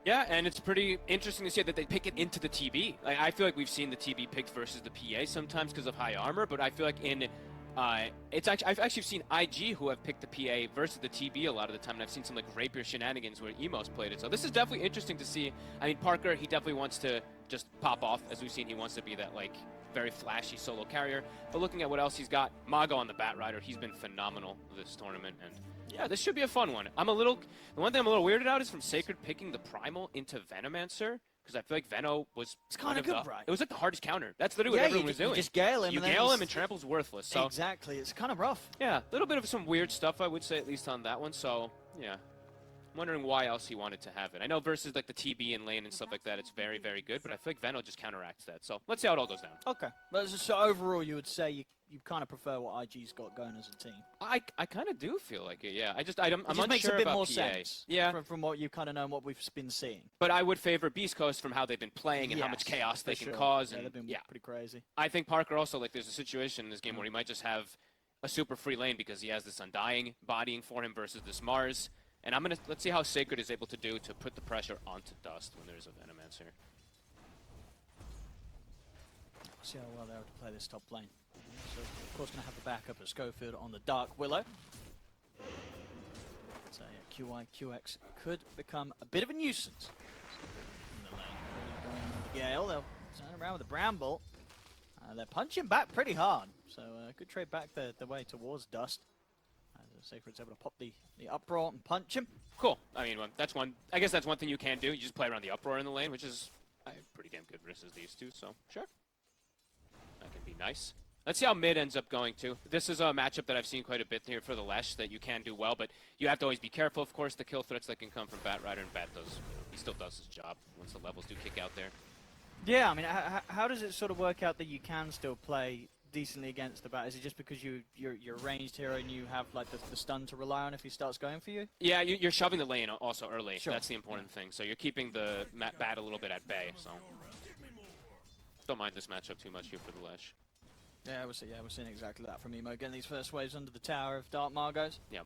Yeah, and it's pretty interesting to see that they pick it into the TB. Like, I feel like we've seen the TB picked versus the PA sometimes because of high armor, but I feel like in I've actually seen IG who have picked the PA versus the TB a lot of the time, and I've seen some like rapier shenanigans where Emo's played it. So this is definitely interesting to see. I mean, Parker, he definitely wants to just pop off, as we've seen. He wants to be that like very flashy solo carrier. But looking at what else he's got, Mago on the Bat Rider, he's been phenomenal this tournament, and yeah, this should be a fun one. The one thing I'm a little weirded out is from Sacred picking the Primal into Venomancer, because I feel like Veno was it's kind of good, right? It was like the hardest counter. That's literally what everyone was doing. You just gale him. You gale him and Trample's worthless. So exactly, it's kind of rough. Yeah, a little bit of some weird stuff, I would say, at least on that one. So yeah, I'm wondering why else he wanted to have it. I know versus like the TB and lane and stuff like that, it's very, very good, but I feel like Veno just counteracts that. So let's see how it all goes down. Okay, but so overall, you would say you kind of prefer what IG's got going as a team. I kind of do feel like it, yeah. I'm unsure makes a bit about more PA. sense. Yeah, from what you kind of know and what we've been seeing. But I would favor BEASTCOAST from how they've been playing and how much chaos they can cause. And they've been pretty crazy. I think Parker also, like, there's a situation in this game where he might just have a super free lane because he has this Undying bodying for him versus this Mars. And let's see how Sacred is able to do to put the pressure onto Dust when there's a Venomancer. See how well they're able to play this top lane. So, of course, going to have the backup at Schofield on the Dark Willow. So, yeah, QI, QX could become a bit of a nuisance in the lane. Really going with the Gale, they'll turn around with the Bramble. They're punching back pretty hard. So, good trade back the way towards Dust. Sacred's able to pop the uproar and punch him. Cool. I mean, I guess that's one thing you can do. You just play around the uproar in the lane, which is pretty damn good versus these two. So, sure. That can be nice. Let's see how mid ends up going, too. This is a matchup that I've seen quite a bit here for the Lesh that you can do well, but you have to always be careful, of course, the kill threats that can come from Bat Rider, and Bat he still does his job once the levels do kick out there. Yeah, I mean, how does it sort of work out that you can still play decently against the Bat? Is it just because you're a ranged hero and you have like the stun to rely on if he starts going for you? Yeah, you're shoving the lane also early. Sure. That's the important thing. So you're keeping the Bat a little bit at bay. So don't mind this matchup too much here for the Lesh. Yeah, we're seeing exactly that from Emo, getting these first waves under the tower of Dark Margos. Yeah.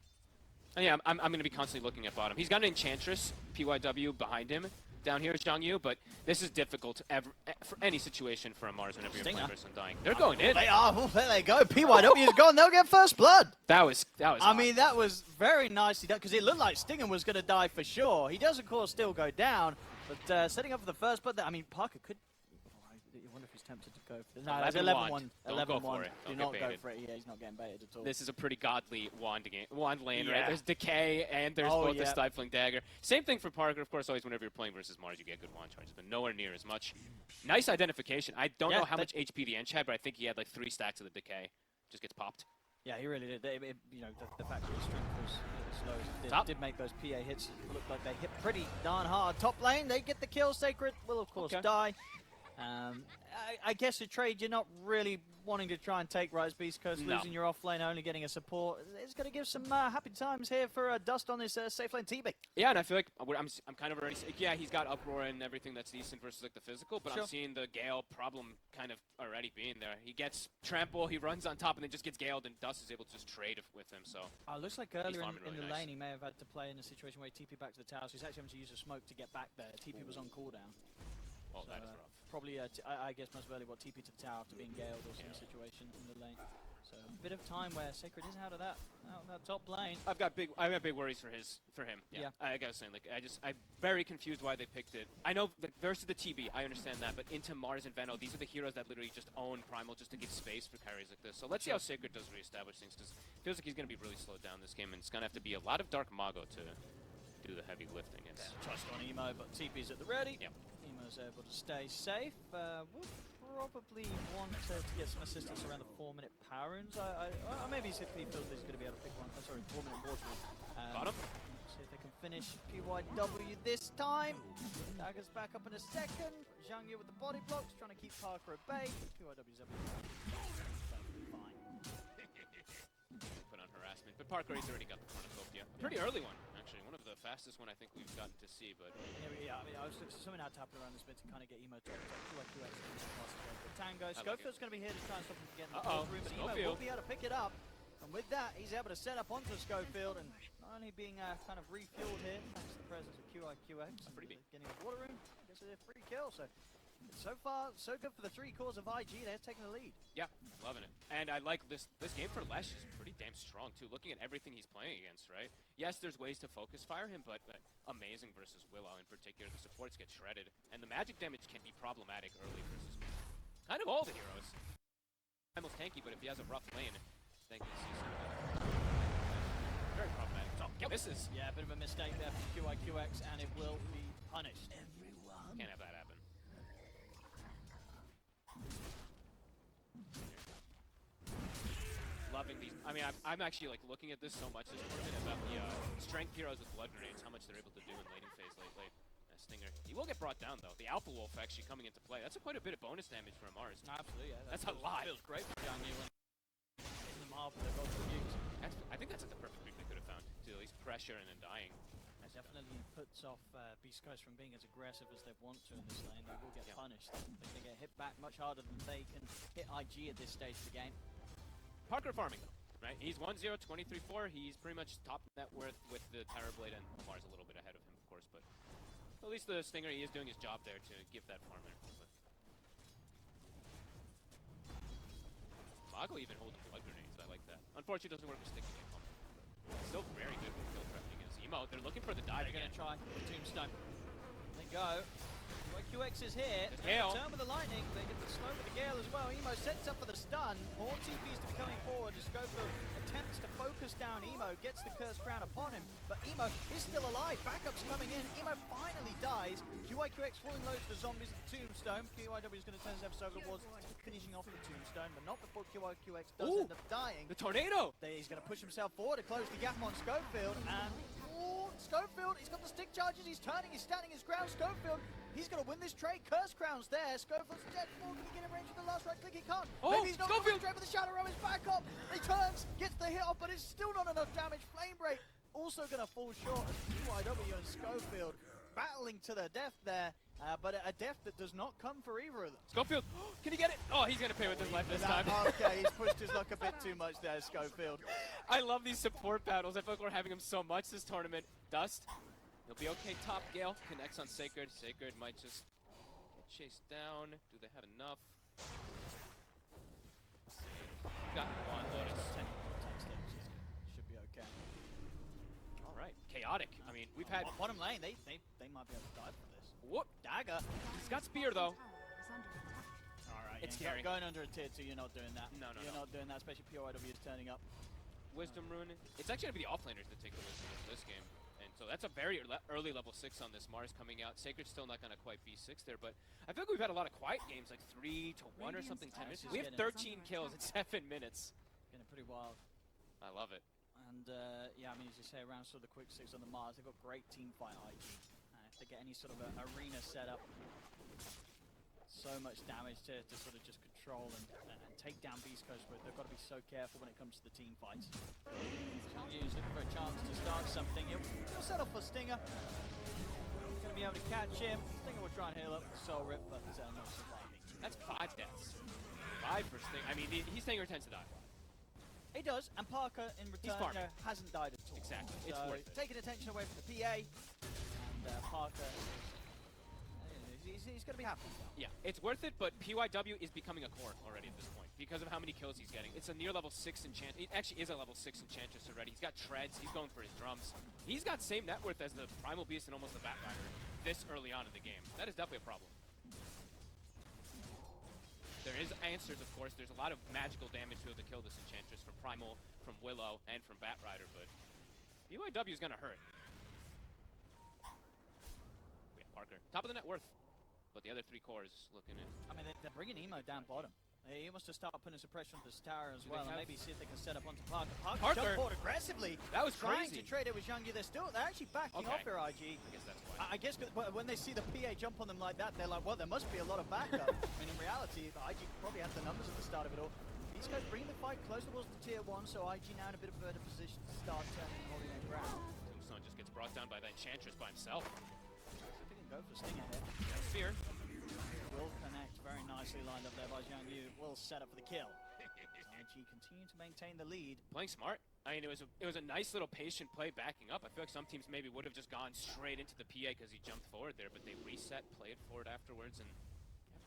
And yeah, I'm going to be constantly looking at bottom. He's got an Enchantress, PYW, behind him down here is Zhang Yu, but this is difficult for any situation for a Mars whenever you're playing versus Undying. They're going in. They are. Oh, there they go. PYW is gone. They'll get first blood. That was I mean, that was very nicely done because it looked like Stinger was going to die for sure. He does, of course, still go down, but setting up for the first blood. I mean, Parker could. You wonder if he's tempted to go for this. No, it's 11-1. 11-1. Do not go for it. Yeah, he's not getting baited at all. This is a pretty godly wand lane, right? There's Decay, and there's both the Stifling Dagger. Same thing for Parker, of course, always whenever you're playing versus Mars, you get good wand charges, but nowhere near as much. Nice identification. I don't know how much HP the Ench had, but I think he had like 3 stacks of the Decay. Just gets popped. Yeah, he really did. You know, the fact that his strength was slow did make those PA hits look like they hit pretty darn hard. Top lane, they get the kill. Sacred will, of course, die. I guess a trade you're not really wanting to try and take, right, as BEASTCOAST, losing your off lane, only getting a support. It's going to give some happy times here for Dust on this safe lane TB. Yeah, and I feel like I'm kind of already, yeah, he's got Uproar and everything that's decent versus like the physical, but I'm seeing the Gale problem kind of already being there. He gets Trample, he runs on top, and then just gets Galed, and Dust is able to just trade with him. So looks like earlier in the lane he may have had to play in a situation where he TP back to the tower, so he's actually having to use a smoke to get back there. TP was on cooldown. Well, so, that is rough. Probably, I guess most early, TP to the tower after being galed or some situation in the lane. So a bit of time where Sacred is out of that top lane. I've got big worries for him. Yeah. I was saying, like, I'm very confused why they picked it. I know that versus the TB, I understand that, but into Mars and Veno, these are the heroes that literally just own Primal just to give space for carries like this. So let's see how Sacred does reestablish things, because it feels like he's going to be really slowed down this game, and it's going to have to be a lot of Dark Mago to do the heavy lifting. Trust on Emo, but TP's at the ready. Yeah. Emo's able to stay safe. We'll probably want to get some assistance around the 4-minute power runes. Maybe if he feels he's going to be able to pick one. Oh, sorry, 4-minute water. Bottom. See if they can finish PYW this time. Dagger's back up in a second. Zhang Yu with the body blocks, trying to keep Parker at bay. PYW's able to fine. Put on harassment, but Parker he's already got the cornucopia. Pretty early one, actually. One of the fastest one I think we've gotten to see, but yeah, I mean, I was something out tapping around this bit to kind of get Emo to Tango. Scofield's going to be here to try and stop him from getting the room, but Emo will be able to pick it up. And with that, he's able to set up onto Schofield, and not only being kind of refueled here, thanks to the presence of QIQX, getting a water room, gets a free kill. So far, so good for the three cores of IG. They're taking the lead. Yeah, loving it. And I like this game for Lesh is pretty damn strong, too. Looking at everything he's playing against, right? Yes, there's ways to focus fire him, but amazing versus Willow in particular. The supports get shredded, and the magic damage can be problematic early versus kind of all the heroes. Almost tanky, but if he has a rough lane, then you can see something very problematic. Oh, misses. Yeah, a bit of a mistake there from QIQX, and it will be punished. Can't have that happen. Loving these. I mean, I'm actually like looking at this so much this tournament about the strength heroes with blood grenades, how much they're able to do in laning phase late. Stinger. He will get brought down though. The Alpha Wolf actually coming into play. That's quite a bit of bonus damage for Mars. Absolutely, yeah. That's a lot. Feels great for Young Yu in the marble they're both used. I think that's like the perfect read they could have found to at least pressure and then dying. That definitely puts off BEASTCOAST from being as aggressive as they want to in this lane. They will get punished. They're going to get hit back much harder than they can hit IG at this stage of the game. Parker farming though, right? He's 1-0, 23-4. He's pretty much top net worth with the Terrorblade, and Mars a little bit ahead of him, of course, but at least the Stinger, he is doing his job there to give that farm there. Mago even holding blood grenades, I like that. Unfortunately, it doesn't work with sticky game. Still very good with kill prepping against Emo. They're looking for the dive again. They're going to try the Tombstone. They go. QX is here. Turn with the lightning. They get the slow with the gale as well. Emo sets up for the stun. More TPs to be coming forward. Schofield attempts to focus down Emo. Gets the Curse Crown upon him. But Emo is still alive. Backup's coming in. Emo finally dies. QIQX falling low to the zombies at the Tombstone. QIW is going to turn his episode towards finishing off the Tombstone, but not before QIQX does end up dying. The tornado! He's going to push himself forward to close the gap on Schofield. And Schofield, he's got the stick charges. He's turning. He's standing his ground. Schofield, he's going to win this trade. Curse Crown's there. Schofield's dead. Can he get in range with the last right click? He can't. Maybe he's not going to trade with the Shadow Row. He's back up. He turns, gets the hit off, but it's still not enough damage. Flame Break also going to fall short as QIW and Schofield battling to the death there, but a death that does not come for either of them. Schofield, can he get it? Oh, he's going to pay with his life this time. Okay, he's pushed his luck a bit too much there, Schofield. I love these support battles. I feel like we're having them so much this tournament. Dust, he'll be okay top. Gale connects on Sacred. Sacred might just get chased down. Do they have enough? Got one. Lotus. 10 should be okay. All right, chaotic. I mean, we've had bottom lane. They might be able to die for this. Whoop, dagger. He's got spear though. All right, it's scary. Going under a tier 2, you're not doing that. No. You're not doing that, especially POIW is turning up. Wisdom Rune. It's actually going to be the offlaners that take the Wisdom in this game. And so that's a very early level 6 on this. Mars coming out. Sacred's still not going to quite be 6 there, but I feel like we've had a lot of quiet games, like 3-1 or something. 10 minutes. We have 13 kills in 7 minutes. Getting pretty wild. I love it. And yeah, I mean, as you say, around sort of the quick 6 on the Mars, they've got great team fight IG. If they get any sort of a arena set up, so much damage to sort of just control and take down BEASTCOAST, but they've got to be so careful when it comes to the team fights. Chang's looking for a chance to start something. He'll settle for Stinger. He's going to be able to catch him. Stinger will try and heal up the Soul Rip, but not surviving. That's 5 deaths. 5 for Stinger. I mean, Stinger tends to die. He does, and Parker in return hasn't died at all. Exactly. So it's worth it. Taking attention away from the PA, and Parker, he's going to be happy. Yeah, it's worth it, but PYW is becoming a core already at this point because of how many kills he's getting. It's a near level 6 enchant. It actually is a level 6 enchantress already. He's got treads. He's going for his drums. He's got same net worth as the Primal Beast and almost the Batrider this early on in the game. That is definitely a problem. There is answers, of course. There's a lot of magical damage to be able to kill this enchantress from Primal, from Willow, and from Batrider, but PYW is going to hurt. We have Parker. Top of the net worth. But the other 3 cores looking at... I mean, they're bringing Emo down bottom. He wants to start putting suppression on this tower as well, and maybe see if they can set up onto Parker. Parker jumped forward aggressively. That was trying crazy. to trade it with Young Yu. They're actually backing off their IG. I guess that's why. I guess when they see the PA jump on them like that, they're like, well, there must be a lot of backup. I mean, in reality, the IG probably had the numbers at the start of it all. These guys bring the fight close towards the tier 1, so IG now in a bit of a better position to start turning and holding their ground. Tombstone just gets brought down by the enchantress by himself. So they can go for Stinger here. Spear. Will connect very nicely lined up there by Zhang Yu. Will set up for the kill. IG IG continue to maintain the lead. Playing smart. I mean, it was a nice little patient play backing up. I feel like some teams maybe would have just gone straight into the PA because he jumped forward there, but they reset, played forward afterwards, and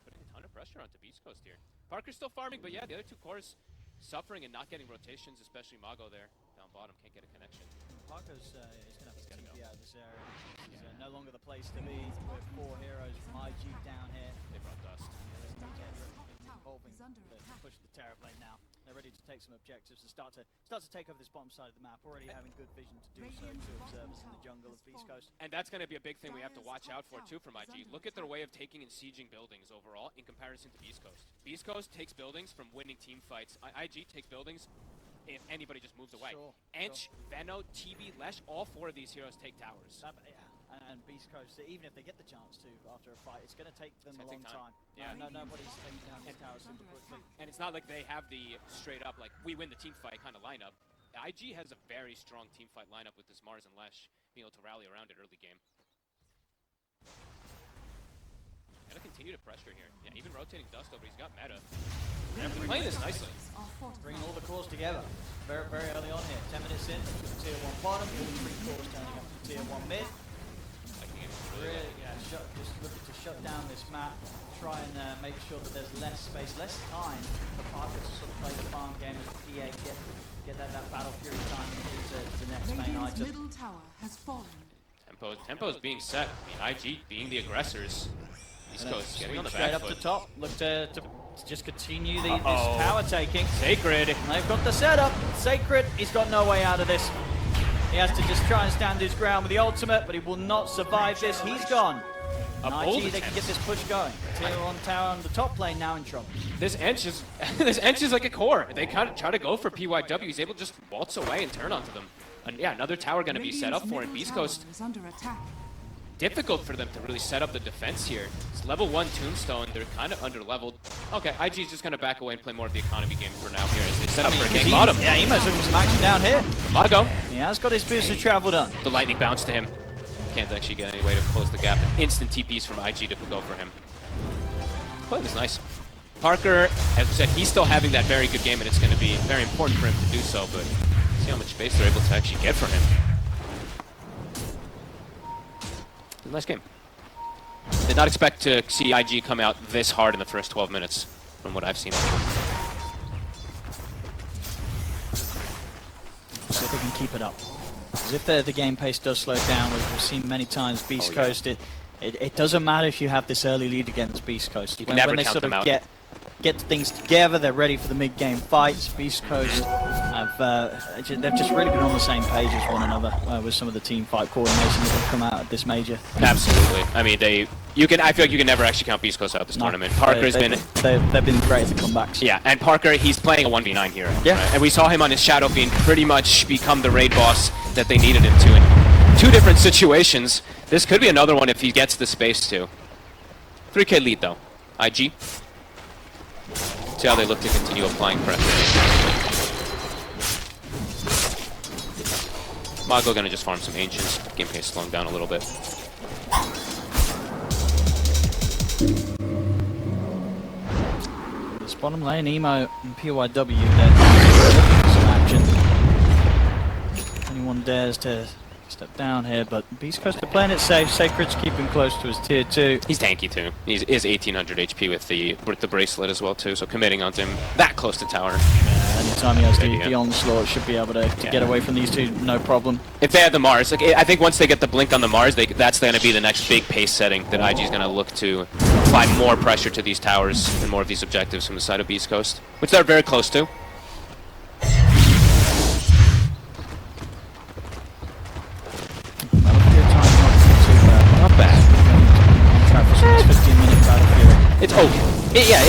putting a ton of pressure onto BEASTCOAST here. Parker's still farming, but yeah, the other two cores suffering and not getting rotations, especially Mago there down bottom, can't get a connection. Parker's is going to have to TP out of this area. It's no longer the place to be with 4 heroes from IG down here. They brought dust. Involving push the Terraplane now. They're ready to take some objectives and start to take over this bottom side of the map. Already having good vision to do so. 2 observers in the jungle of BEASTCOAST. And that's going to be a big thing we have to watch out for too from IG. Look at their way of taking and sieging buildings overall in comparison to BEASTCOAST. BEASTCOAST takes buildings from winning team fights. IG takes buildings if anybody just moves away. Ench, Veno, TB, Lesh, all 4 of these heroes take towers. And BEASTCOAST, even if they get the chance to after a fight, it's going to take them a long time. Yeah. Nobody's taking down these towers super quickly. And it's not like they have the straight up, like, we win the team fight kind of lineup. IG has a very strong team fight lineup with this Mars and Lesh being able to rally around it early game. Gotta continue to pressure here. Yeah, even rotating dust over, he's got meta. Yeah, they're playing this nicely. Bringing all the cores together. Very, very early on here. 10 minutes in, tier 1 bottom, all 3 cores turning up to tier 1 mid. Really, just looking to shut down this map, try and make sure that there's less space, less time for Parker to sort of play the farm game as a PA, get that battle fury time into the next main item. Middle tower has fallen. Tempo's being set. I mean, IG being the aggressors. BEASTCOAST getting on the straight back up foot. the top. Look to just continue this tower taking. Sacred. And they've got the setup. Sacred, he's got no way out of this. He has to just try and stand his ground with the ultimate, but he will not survive this. He's gone. IG, they can get this push going. Tier 1 tower on the top lane now in trouble. This Ench is like a core. They kind of try to go for PYW. He's able to just waltz away and turn onto them. And yeah, another tower going to be set up for it. BEASTCOAST is under attack. Difficult for them to really set up the defense here. It's level 1 Tombstone. They're kind of under-leveled. Okay, IG is just going to back away and play more of the economy game for now here as they set up for a game bottom. Yeah, Emo's looking for some action down here. Mago. He has got his boost of travel done. The lightning bounce to him. Can't actually get any way to close the gap. Instant TPs from IG to go for him. Play this nice. Parker, as I said, he's still having that very good game, and it's going to be very important for him to do so, but see how much space they're able to actually get from him. Nice game. Did not expect to see IG come out this hard in the first 12 minutes, from what I've seen. So if they can keep it up. Because if the game pace does slow down, we've seen many times BEASTCOAST, it doesn't matter if you have this early lead against BEASTCOAST. When they sort of get things together, they're ready for the mid-game fights. BEASTCOAST they've just really been on the same page as one another with some of the team fight coordination that have come out at this major. Absolutely. I mean, I feel like you can never actually count BEASTCOAST out this tournament. Parker's they've been great at the comebacks. Yeah, and Parker, he's playing a 1v9 hero. Yeah. Right? And we saw him on his Shadow Fiend pretty much become the raid boss that they needed him to in 2 different situations. This could be another one if he gets the space to. 3K lead though. IG. See how they look to continue applying pressure. Mago gonna just farm some Ancients. Game pace slowing down a little bit. This bottom lane, Emo and PYW, they're looking for some action. Anyone dares to step down here, but BEASTCOAST are playing it safe. Sacred's keeping close to his tier 2. He's tanky too. He is 1800 HP with the bracelet as well too, so committing onto him that close to tower. Anytime he has the onslaught, should be able to get away from these two, no problem. If they have the Mars, like, I think once they get the blink on the Mars, that's going to be the next big pace setting that IG is going to look to apply more pressure to these towers and more of these objectives from the side of BEASTCOAST, which they're very close to. Not bad. Try for some 15-minute battlefield. It's okay. Yeah.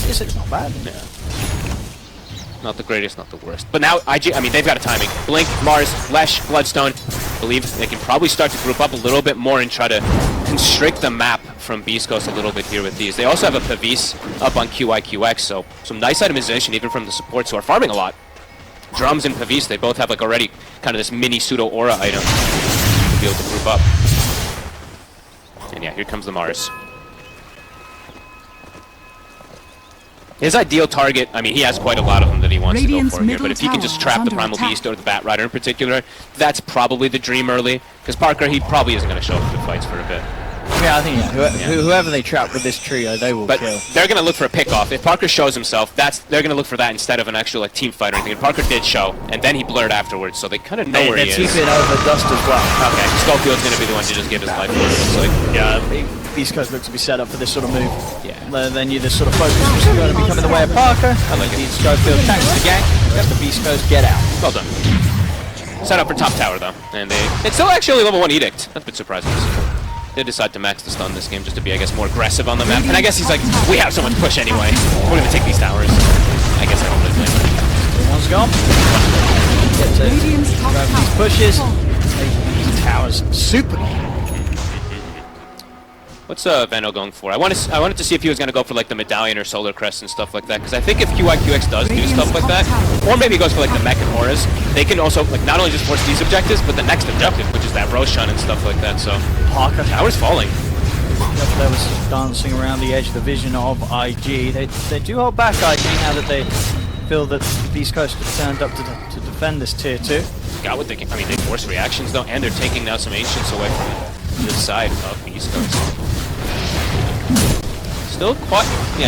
It's not bad. Yeah. Not the greatest, not the worst. But now IG, I mean, they've got a timing. Blink, Mars, Lesh, Bloodstone. I believe they can probably start to group up a little bit more and try to constrict the map from BEASTCOAST a little bit here with these. They also have a Pavis up on QIQX, so some nice itemization even from the supports who are farming a lot. Drums and Pavis, they both have like already kind of this mini pseudo aura item to be able to group up. And yeah, here comes the Mars. His ideal target, I mean, he has quite a lot of them that he wants Radiant's to go for here, but middle if he can just trap the tower is Primal under Beast or the Bat Rider in particular, that's probably the dream early. Because Parker, he probably isn't going to show up for the fights for a bit. Yeah, I think whoever they trap with this trio, they will kill. They're going to look for a pick-off. If Parker shows himself, they're going to look for that instead of an actual like team fight or anything. And Parker did show, and then he blurred afterwards, so they kind of know where he is. They're keeping over Dust as well. Okay, Schofield's going to be the one to just give his life for it. It's like, yeah, BEASTCOAST looks to be set up for this sort of move. Yeah. They knew this sort of focus was going to be coming the way of Parker. I like it. Schofield tanks the gang. Just the BEASTCOAST get out. Well done. Set up for top tower though, and it's still actually level 1 Edict. That's a bit surprising to see. They decide to max the stun this game just to be, I guess, more aggressive on the map. And I guess he's like, we have so much push anyway. We're gonna take these towers. I guess I don't really blame him. One's gone. Get to grab these pushes. Take these towers super. What's Veno going for? I wanted to see if he was going to go for like the medallion or solar crest and stuff like that, because I think if QIQX does do stuff like that, or maybe he goes for like the mech and auras, they can also like not only just force these objectives, but the next objective, which is that Roshan and stuff like that. So Parker tower's falling. That was just dancing around the edge of the vision of IG. They do hold back IG now that they feel that BEASTCOAST have turned up to defend this tier 2. Got what they can. I mean, they force reactions though, and they're taking now some ancients away from this side of BEASTCOAST. Still quite,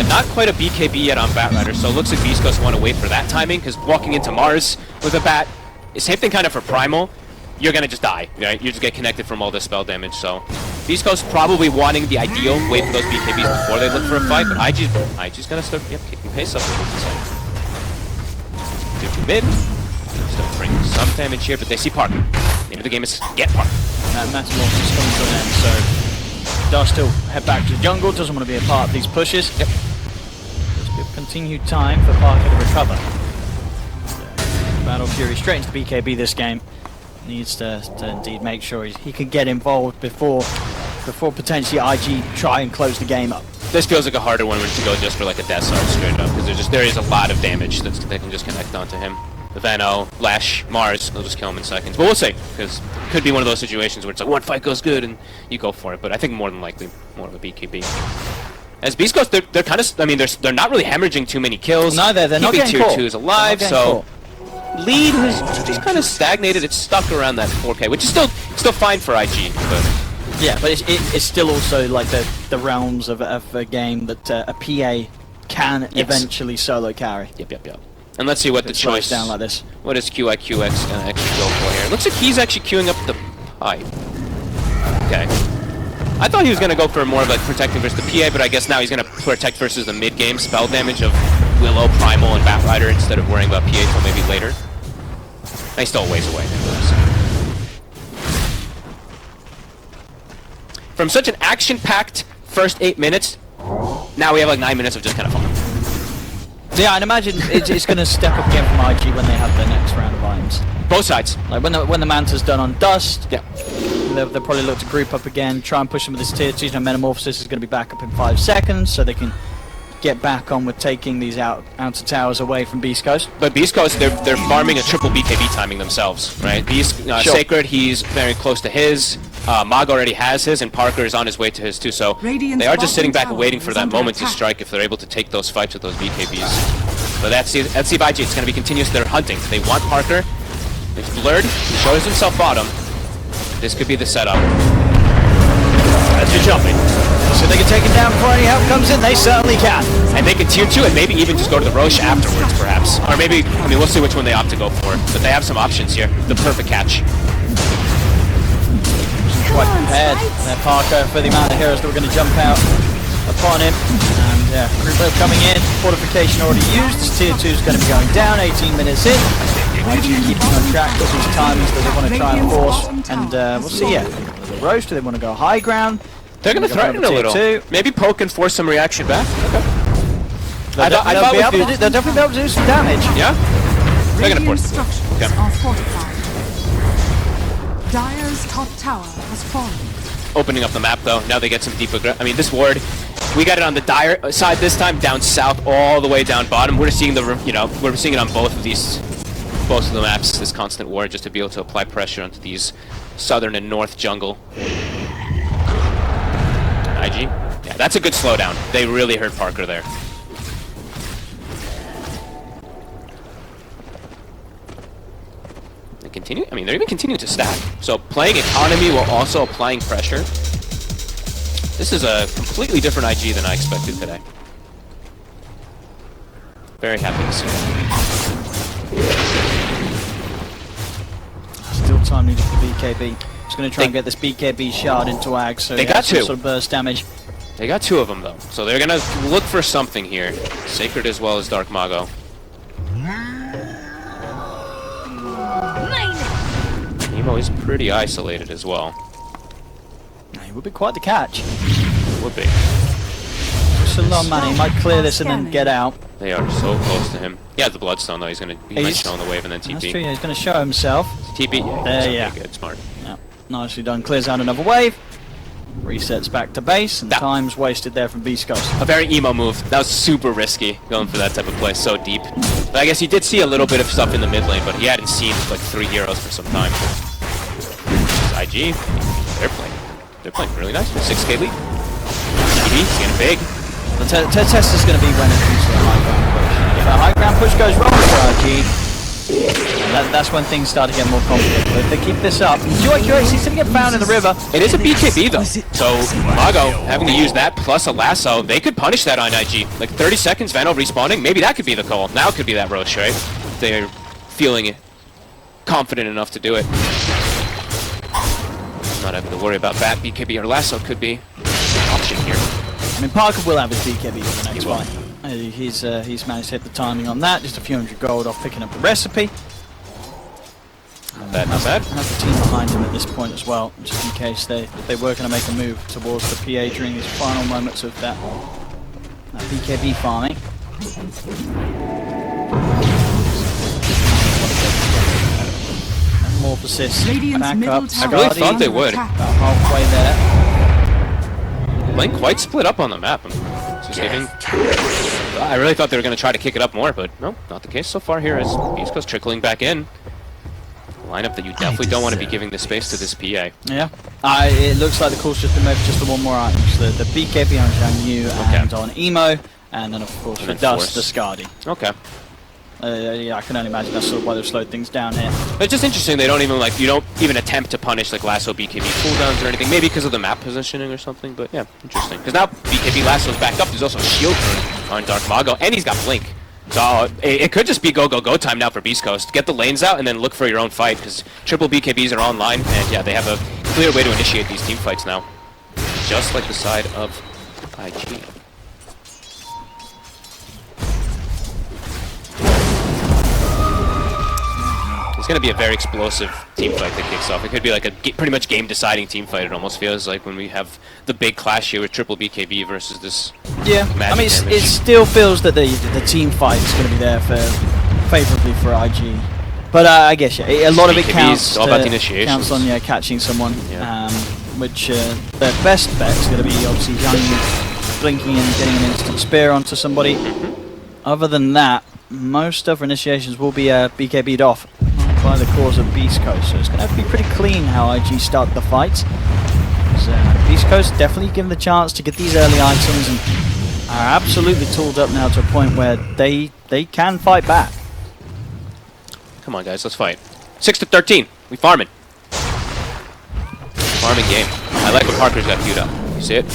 not quite a BKB yet on Bat Rider, so it looks like BEASTCOAST want to wait for that timing, because walking into Mars with a Bat, same thing kind of for Primal, you're going to just die, right? You just get connected from all this spell damage, so BEASTCOAST probably wanting the ideal, wait for those BKBs before they look for a fight, but IG's going to start kicking pace up with this side. 50 mid, still bring some damage here, but they see Parker. The name of the game is get Parker. That Metamorph is coming to an end, so does still head back to the jungle, doesn't want to be a part of these pushes. Yep. There's a bit of continued time for Parker to recover. Battle Fury straight into the BKB this game. Needs to indeed make sure he can get involved before potentially IG try and close the game up. This feels like a harder one to go just for like a Death Star straight up, because there is a lot of damage that they can just connect onto him. The Veno, Lash, Mars, they'll just kill him in seconds. But we'll see, because it could be one of those situations where it's like one fight goes good and you go for it, but I think more than likely more of a BKB. As BEASTCOAST, they're kind of, I mean, they're not really hemmorraging too many kills. No, they're not getting tier caught. 2s alive, so lead has just kind of stagnated. It's stuck around that 4K, which is still fine for IG. But yeah, but it's still also like the realms of a game that a PA can eventually solo carry. Yep. And let's see what the choice down like this. What is QIQX going to actually go for here? Looks like he's actually queuing up the pipe. Okay. I thought he was going to go for more of like protecting versus the PA, but I guess now he's going to protect versus the mid-game spell damage of Willow, Primal, and Bat Rider instead of worrying about PA until maybe later. And he's still a ways away. From such an action-packed first 8 minutes, now we have like 9 minutes of just kind of fun. Yeah, I'd imagine it's going to step up again from IG when they have their next round of items. Both sides. Like when the Manta's done on Dust, yeah, they'll probably look to group up again, try and push them with this tier 2. Metamorphosis is going to be back up in 5 seconds, so they can get back on with taking these outer towers away from BEASTCOAST. But BEASTCOAST, they're farming a triple BKB timing themselves, right? Sure. Sacred, he's very close to his. Mog already has his, and Parker is on his way to his too, so they are just sitting back and waiting for that moment to strike if they're able to take those fights with those BKBs. But let's see if IG, it's going to be continuous. They're hunting. They want Parker. It's blurred. He shows himself bottom. This could be the setup. As you're jumping. So they can take it down before any help comes in. They certainly can. And they can tier 2 and maybe even just go to the Roche afterwards, perhaps. Or maybe, I mean, we'll see which one they opt to go for. But they have some options here. The perfect catch. Quite prepared there, Parker, for the amount of heroes that were going to jump out upon him. And yeah, group wave coming in, fortification already used. Tier 2 is going to be going down, 18 minutes in. IG keeping on track with these times that they want to try and force. And we'll see, the Roche, do they want to go high ground? They're going to threaten a little. Maybe poke and force some reaction back. Okay. They'll definitely be able to do some damage. Yeah? They're going to force it. Okay. Dire's top tower has fallen. Opening up the map though, now they get some deeper. I mean, this ward, we got it on the Dire side this time, down south, all the way down bottom. We're seeing we're seeing it on both of the maps. This constant ward just to be able to apply pressure onto these southern and north jungle. IG, yeah, that's a good slowdown. They really hurt Parker there. continue. I mean, they're even continuing to stack. So playing economy while also applying pressure. This is a completely different IG than I expected today. Very happy to see it. Still time needed for BKB. Just going to try and get this BKB shard into Ag, so they got two. Sort of burst damage. They got two of them though, so they're gonna look for something here. Sacred as well as Dark Mago. Nemo is pretty isolated as well. It would be quite the catch. Would be. Just a lot of money. He might clear this and then get out. They are so close to him. He has the Bloodstone though. He might show on the wave and then TP. That's true. Yeah, he's going to show himself. TP. Yeah. There, yeah. Good. Smart. Yeah. Nicely done. Clears out another wave. Resets back to base, and time's wasted there from BEASTCOAST. A very emo move. That was super risky, going for that type of play so deep. But I guess he did see a little bit of stuff in the mid lane, but he hadn't seen like 3 heroes for some time. IG, they're playing really nice with 6k lead. TB, getting big. The test is going to be when it comes to the high ground push. If a high ground push goes wrong for IG, that's when things start to get more complicated. But if they keep this up, QX seems to get found in the river. It is a BKB though, so Mago having to use that plus a lasso, they could punish that on IG. Like 30 seconds, Vandal respawning, maybe that could be the call. Now it could be that Roche, right? They're feeling confident enough to do it. Not having to worry about that. BKB or lasso could be an option here. I mean, Parker will have his BKB for the next fight. He's managed to hit the timing on that. Just a few hundred gold off picking up the recipe. Not bad, not bad. Has the team behind him at this point as well, just in case they were going to make a move towards the PA during these final moments of that BKB farming. And more persists. Back up. I really thought they would. About halfway there. Lane quite split up on the map. I really thought they were going to try to kick it up more, but no, not the case so far here as BEASTCOAST trickling back in. A lineup that you definitely don't want to be giving the space to this PA. Yeah. It looks like the call's just been made for just the one more items. The BKB on Zhang Yu and on Emo, and then of course for Dust, the Skadi. Okay. Yeah, I can only imagine that's sort of why they've slowed things down here. It's just interesting they don't even you don't even attempt to punish like Lasso BKB cooldowns or anything. Maybe because of the map positioning or something, but yeah, interesting. Because now BKB Lasso's backed up. There's also shield turn on Dark Mago, and he's got Blink. So it could just be go time now for BEASTCOAST. Get the lanes out and then look for your own fight, because triple BKBs are online, and yeah, they have a clear way to initiate these team fights now. Just like the side of IG. It's going to be a very explosive team fight that kicks off. It could be like a pretty much game-deciding team fight. It almost feels like when we have the big clash here with triple BKB versus this. Yeah, I mean, it still feels that the team fight is going to be there favorably for IG. But I guess a lot of it counts all about the initiations. Counts on catching someone, which their best bet is going to be obviously Zhang blinking and getting an instant spear onto somebody. Other than that, most other initiations will be BKB'd off by the cause of BEASTCOAST, so it's going to have to be pretty clean how IG start the fight. So, BEASTCOAST definitely given the chance to get these early items and are absolutely tooled up now to a point where they can fight back. Come on guys, let's fight. 6-13, we farming. Farming game. I like what Parker's got queued up. You see it?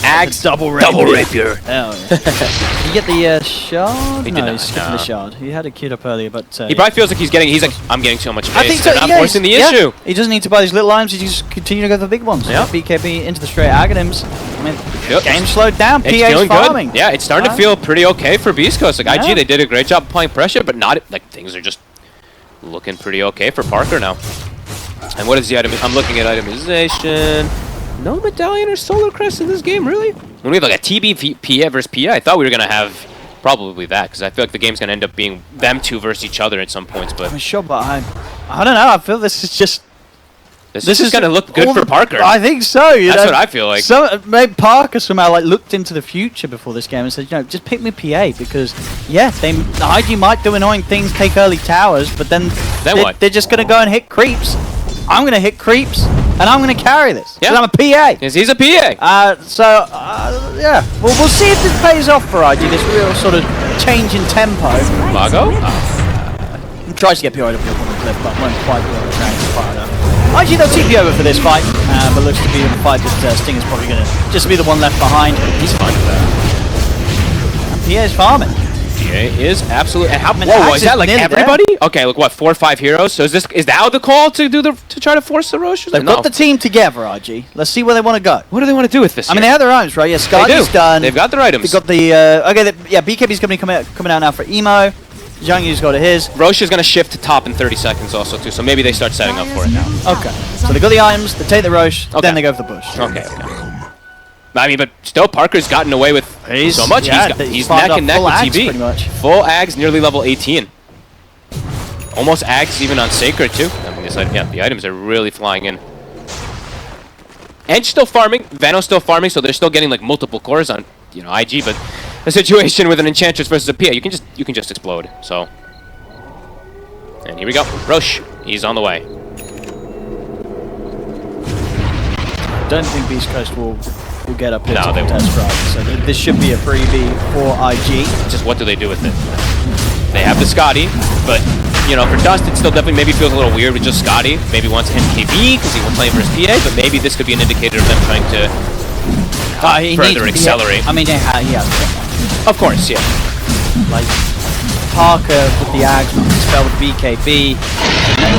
Axe double rapier. Hell yeah. Did you get the shard? He no, did not. He skipped the shard. He had it queued up earlier, but he probably feels like he's like, I'm getting so much space. I think so. I'm forcing the issue. He doesn't need to buy these little items. He just continue to go for the big ones. Yeah. BKB into the straight Aghanims. I mean, game slowed down. PA's farming. Good. Yeah, it's starting to feel pretty okay for BEASTCOAST. Like IG, they did a great job applying pressure, but not like things are just looking pretty okay for Parker now. And what is the item? I'm looking at itemization. No medallion or solar crest in this game, really? When we have like a TB PA versus PA, I thought we were gonna have probably that, because I feel like the game's gonna end up being them two versus each other at some points. But I'm sure, but I don't know. I feel this is just. This is gonna look good for Parker. I think so. That's what I feel like. So maybe Parker somehow looked into the future before this game and said, just pick me PA, because the IG might do annoying things, take early towers, but then what? They're just gonna go and hit creeps. I'm gonna hit creeps, and I'm gonna carry this. Yeah, I'm a PA. Yes, he's a PA. Yeah, we'll see if this pays off for IG. This real sort of change in tempo. Mago? Tries to get PO'd up on the cliff, but won't quite be able to track far enough. Actually, they'll TP over for this fight, but looks to be the fight that Sting is probably going to just be the one left behind. He's fine with that. And PA is farming. PA is absolutely. And how? I mean, Whoa, Axe is that is like nearly everybody? Okay, look, what, 4 or 5 heroes? So is now the call to try to force the Rosh? They've got the team together, RG. Let's see where they want to go. What do they want to do with this? I mean, they have their items, right? Yeah, Skadi's done. They've got their items. They've got the yeah. BKB's going to be coming out now for emo. Zhangyi's got his. Rosh is going to shift to top in 30 seconds also too, so maybe they start setting up for it now. Okay, so they got the items, they take the Rosh, Okay. then they go for the bush. Okay. I mean, but still, Parker's gotten away with so much. Yeah, he's neck and neck with Ags, TB. pretty much. Full Ags, nearly level 18. Almost Ags even on Sacred too. I mean, the items are really flying in. And still farming. Vano's still farming, so they're still getting like multiple cores on, IG. But a situation with an Enchantress versus a PA, you can just explode. So, and here we go. Rosh, he's on the way. I don't think Beast Coast will get up here No, to they contest won't. right. So this should be a freebie for IG. Just what do they do with it? They have the Scotty, but for Dust, it still definitely maybe feels a little weird with just Scotty. Maybe wants MKB because he will play versus PA, but maybe this could be an indicator of them trying to further accelerate. I mean, he has. Of course, yeah. Like Parker with the Ags, Spell with BKB.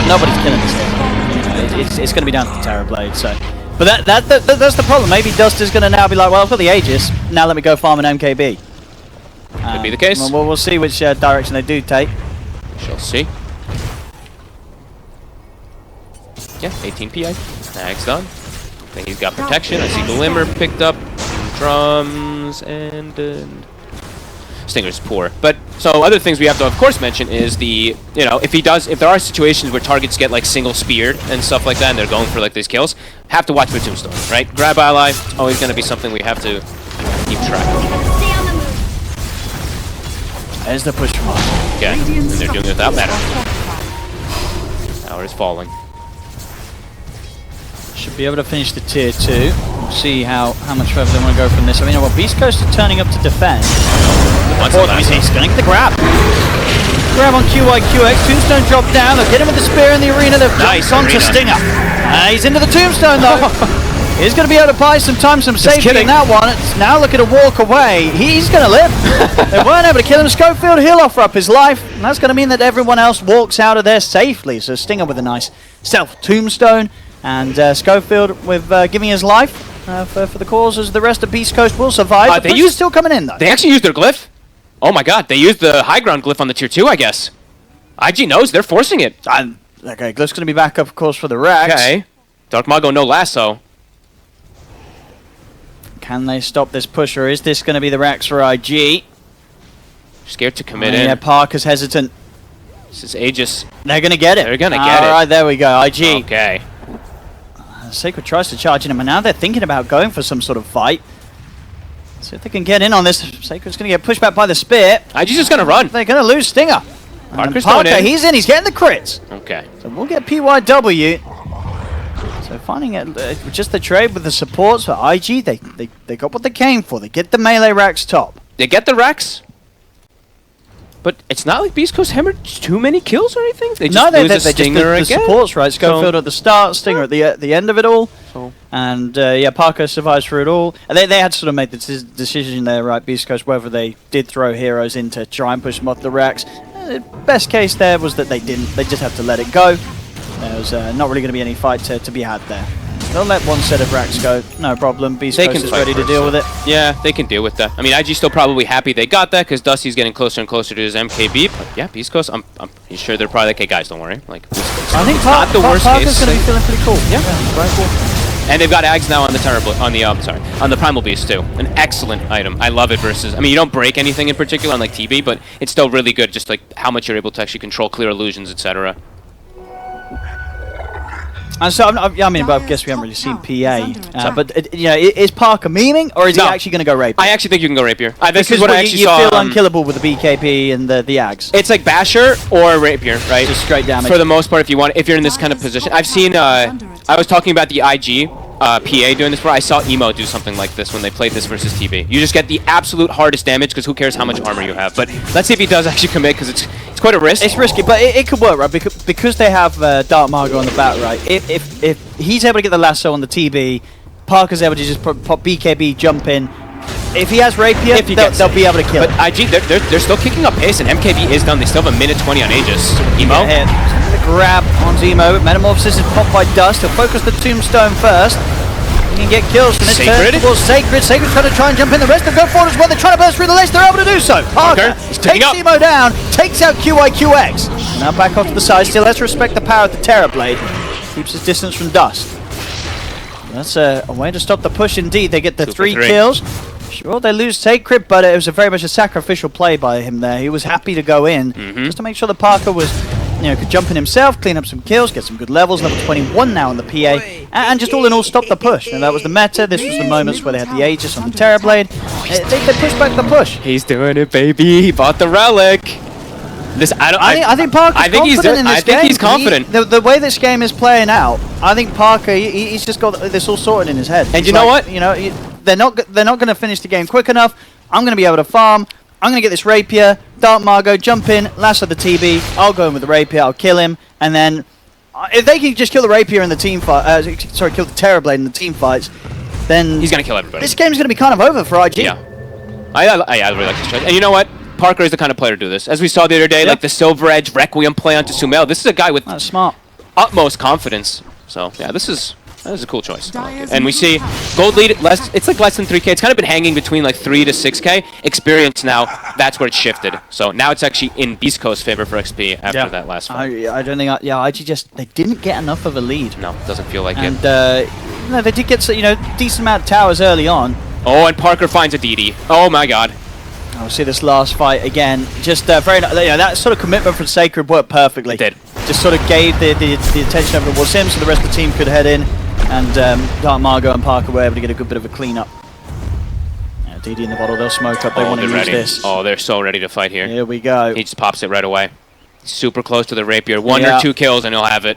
Nobody's killing this here. It's going to be down to the Terror Blade. So, but that's the problem. Maybe Dust is going to now be like, well, I've got the Aegis. Now let me go farm an MKB. Could be the case. Well, we'll see which direction they do take. Shall see. Yeah, 18 PA. Ag's done. I think he's got protection. I see Glimmer picked up. Drums and Stinger's poor. But so other things we have to of course mention is the if there are situations where targets get like single speared and stuff like that and they're going for like these kills, have to watch for Tombstone, right? Grab ally, always gonna be something we have to keep track of. There's the push from us. Okay, and they're doing it without matter. Tower is falling. Should be able to finish the tier 2. We'll see how much further they want to go from this. I mean, Beast Coast are turning up to defend. He's going to get the grab. Grab on QYQX. Tombstone dropped down. They'll get him with the spear in the arena. They've nice on to Stinger. He's into the Tombstone though. He's going to be able to buy some time, some safety in that one. It's now looking to walk away. He's going to live. They weren't able to kill him. Schofield, he'll offer up his life. And that's going to mean that everyone else walks out of there safely. So Stinger with a nice self-tombstone. And Schofield with giving his life for the cause as the rest of Beast Coast will survive. The push is still coming in though. They actually used their glyph. Oh my god, they used the high ground glyph on the tier 2, I guess. IG knows they're forcing it. Okay, glyph's going to be back up, of course, for the Rex. Okay. Dark Mago, no lasso. Can they stop this push, or is this going to be the Rex for IG? Scared to commit in. Yeah, Parker's hesitant. This is Aegis. They're going to get it. They're going to get it. All right, there we go, IG. Okay. Sacred tries to charge in him, and now they're thinking about going for some sort of fight. See if they can get in on this. Sacred's going to get pushed back by the spear. IG's just going to run. They're going to lose Stinger. Parker's Parker, going in. he's in. He's getting the crits. Okay. So we'll get PYW. So finding it just the trade with the supports for IG, they got what they came for. They get the melee Rex top. They get the Rex. But it's not like Beast Coast hammered too many kills or anything. They just lose a Stinger the again. supports, right? Schofield at the start, Stinger at the end of it all. And yeah, Parker survives through it all. And they had sort of made the decision there, right, Beast Coast, whether they did throw heroes in to try and push them off the Rex. Best case there was that they didn't. They just have to let it go. There was not really going to be any fight to be had there. They'll let one set of racks go, no problem. Beast Coast is ready to deal with it. Yeah, they can deal with that. I mean, IG's still probably happy they got that because Dusty's getting closer and closer to his MKB. But yeah, Beast Coast, I'm pretty sure they're probably like, hey guys, don't worry. Like, I think not the worst Parker's case. going to be feeling pretty cool. Yeah, very cool. And they've got Ags now on the on the Primal Beast too. An excellent item. I love it versus. I mean, you don't break anything in particular unlike TB, but it's still really good. Just like how much you're able to actually control clear illusions, etc. And so, I mean, but I guess we haven't really seen PA. But you know, is Parker memeing, or is he actually going to go rapier? I actually think you can go rapier. This because is what I actually you saw. feel unkillable with the BKB and the Ags. It's like Basher or rapier, right? Just straight damage. For the most part, if you're in this kind of position. I've seen. I was talking about the IG PA doing this before. I saw Emo do something like this when they played this versus TB. You just get the absolute hardest damage because who cares how much armor you have. But let's see if he does actually commit because it's quite a risk. It's risky, but it could work, right? Because they have Dark Margo on the bat, right? If he's able to get the lasso on the TB, Parker's able to just pop BKB, jump in. If he has Rapier, they'll be able to kill. But IG, they're still kicking up pace, and MKB is done. They still have a minute 20 on Aegis. Emo? The grab on Zemo. Metamorphosis is popped by Dust. He'll focus the Tombstone first. He can get kills from this turn towards Sacred. Sacred's trying to try and jump in. The rest of them go forward as well. They're trying to burst through the lace. They're able to do so. Parker takes Zemo down, takes out QIQX. Now back off to the side. Still has to respect the power of the Terror Blade. Keeps his distance from Dust. That's a way to stop the push indeed. They get the 3 kills. Sure, they lose Sacred, but it was very much a sacrificial play by him there. He was happy to go in just to make sure that Parker was, could jump in himself, clean up some kills, get some good levels. Level 21 now on the PA, and just all in all stop the push. And that was the meta. This was the moments where they had the Aegis on the Terrorblade. They pushed back the push. He's doing it, baby. He bought the relic. I think Parker's confident in this game. I think he's confident. The way this game is playing out, I think Parker, he's just got this all sorted in his head. And you know what? They're not going to finish the game quick enough. I'm going to be able to farm. I'm going to get this Rapier. Dark Margo, jump in, lasso the TB. I'll go in with the Rapier. I'll kill him. And then, if they can just kill the Rapier in the team fight, kill the Terrorblade in the team fights, then he's going to kill everybody. This game's going to be kind of over for IG. Yeah. I really like this choice. And you know what? Parker is the kind of player to do this. As we saw the other day, like the Silver Edge Requiem play onto Sumail. This is a guy with utmost confidence. So, yeah, that is a cool choice. And we see gold lead, it's like less than 3K. It's kind of been hanging between like 3 to 6K. Experience now, that's where it's shifted. So now it's actually in BEASTCOAST favor for XP after that last fight. I don't think, IG they didn't get enough of a lead. No, doesn't feel like it. And, they did get, decent amount of towers early on. Oh, and Parker finds a DD. Oh my god. I'll see this last fight again. Just very, that sort of commitment from Sacred worked perfectly. It did. Just sort of gave the attention over towards him, so the rest of the team could head in, and Dark Margo and Parker were able to get a good bit of a cleanup. DD in the bottle, they'll smoke up. They want to use this. Oh, they're so ready to fight here. Here we go. He just pops it right away. Super close to the Rapier. 1 or 2 kills, and he'll have it.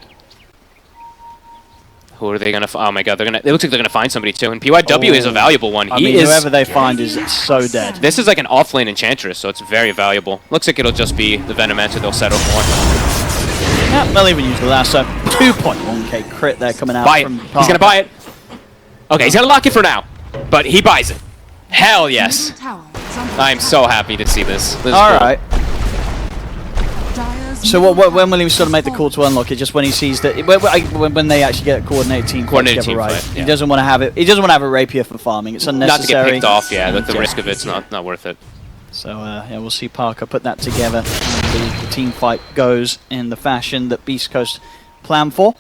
Who are they gonna? Oh my god, it looks like they're gonna find somebody too. And PYW is a valuable one. Whoever they find is so dead. This is like an off-lane Enchantress, so it's very valuable. Looks like it'll just be the Venomancer they'll settle for. Yeah, they'll even use the lasso. 2.1k crit there coming out from Parker. He's gonna buy it. Okay, he's gonna lock it for now, but he buys it. Hell yes! I'm so happy to see this. All right. So when will he sort of make the call to unlock it? Just when he sees that when they actually get a coordinated team fight together, right? He doesn't want to have it. He doesn't want to have a Rapier for farming. It's unnecessary. Not to get picked off. Yeah, the risk of it's not worth it. So yeah, we'll see Parker put that together. And the team fight goes in the fashion that BEASTCOAST planned for.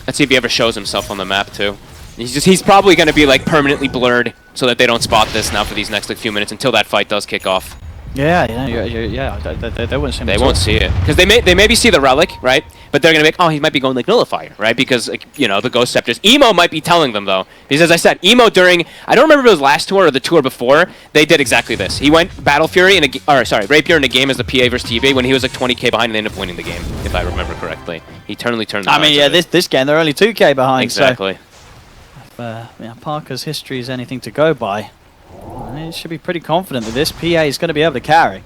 Let's see if he ever shows himself on the map too. He's probably going to be like permanently blurred so that they don't spot this now for these next few minutes until that fight does kick off. Yeah. They won't see it. They won't see it because they maybe see the relic, right? But they're gonna be, oh, he might be going like Nullifier, right? Because like, the Ghost Scepters. Emo might be telling them though, because as I said, Emo during I don't remember if it was last tour or the tour before, they did exactly this. He went Battle Fury Rapier in a game as the PA versus TB when he was like 20k behind and ended up winning the game, if I remember correctly. He turned. This game they're only 2k behind. Exactly. So if Parker's history is anything to go by, he should be pretty confident that this PA is going to be able to carry.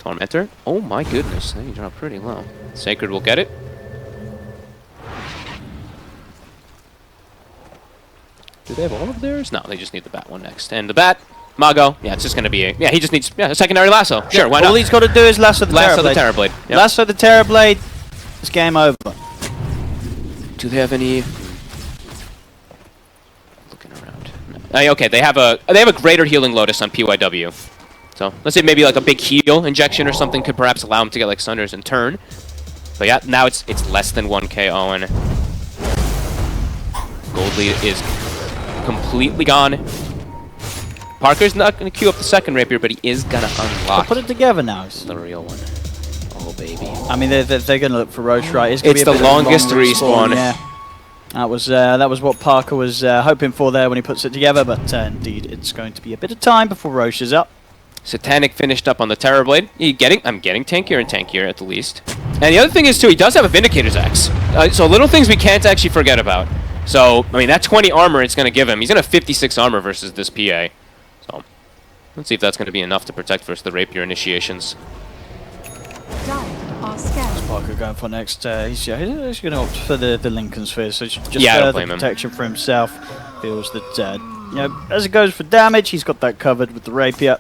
Tormentor? Oh my goodness, they dropped pretty low. Sacred will get it. Do they have all of theirs? No, they just need the bat one next. And the bat, Mago, it's just going to be he just needs a secondary lasso. Sure, why not? All he's got to do is lasso the Terrorblade. Yep. Lasso the Terrorblade, it's game over. Do they have any... Okay, they have a greater healing Lotus on PYW. So let's say maybe like a big heal injection or something could perhaps allow him to get like Sunders in turn. But yeah, now it's less than 1k Owen. Gold lead is completely gone. Parker's not going to queue up the second Rapier, but he is going to unlock. Put it together now. The real one. Oh baby. I mean, they're going to look for Roche, right? It's the longest respawn. Yeah. That was what Parker was hoping for there when he puts it together, but indeed it's going to be a bit of time before Roche is up. Satanic finished up on the Terrorblade. I'm getting tankier and tankier at the least. And the other thing is, too, he does have a Vindicator's Axe. So little things we can't actually forget about. So, I mean, that 20 armor it's going to give him. He's going to have 56 armor versus this PA. So, let's see if that's going to be enough to protect versus the Rapier initiations. Parker going for next. He's going to opt for the Lincoln Sphere, so just further protection for himself. Feels that, you know, as it goes for damage, he's got that covered with the Rapier.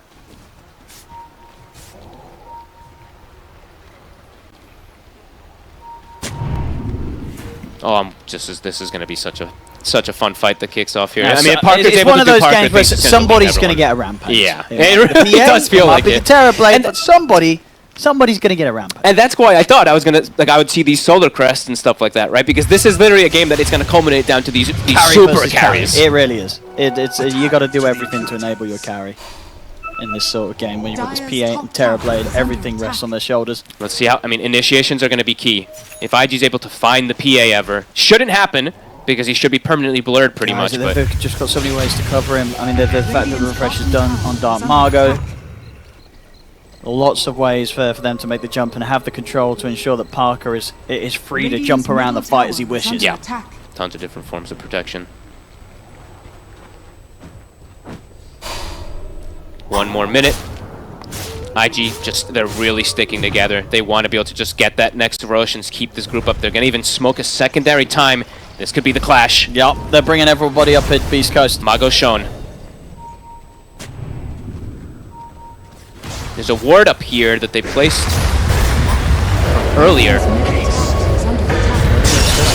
Oh, this is going to be such a fun fight that kicks off here. Yeah, I mean, it's one of those games where somebody's going to get a rampage. Yeah, it really does feel like it. Terrorblade, but somebody's going to get a rampage. And that's why I thought I would see these solar crests and stuff like that, right? Because this is literally a game that it's going to culminate down to these super carries. It really is. It's you got to do everything to enable your carry in this sort of game when you've got this P8 and Terrorblade. Everything rests on their shoulders. Let's see how. I mean, initiations are going to be key. If IG's able to find the PA ever, shouldn't happen because he should be permanently blurred pretty much. They've just got so many ways to cover him. I mean, the fact that the refresh is done on Dark Margot. Lots of ways for them to make the jump and have the control to ensure that Parker is free to jump around the fight as he wishes. Yeah, tons of different forms of protection. One more minute. IG, they're really sticking together. They want to be able to just get that next Rosh and keep this group up. They're going to even smoke a secondary time. This could be the clash. Yep, they're bringing everybody up at Beast Coast. Mago shown. There's a ward up here that they placed earlier.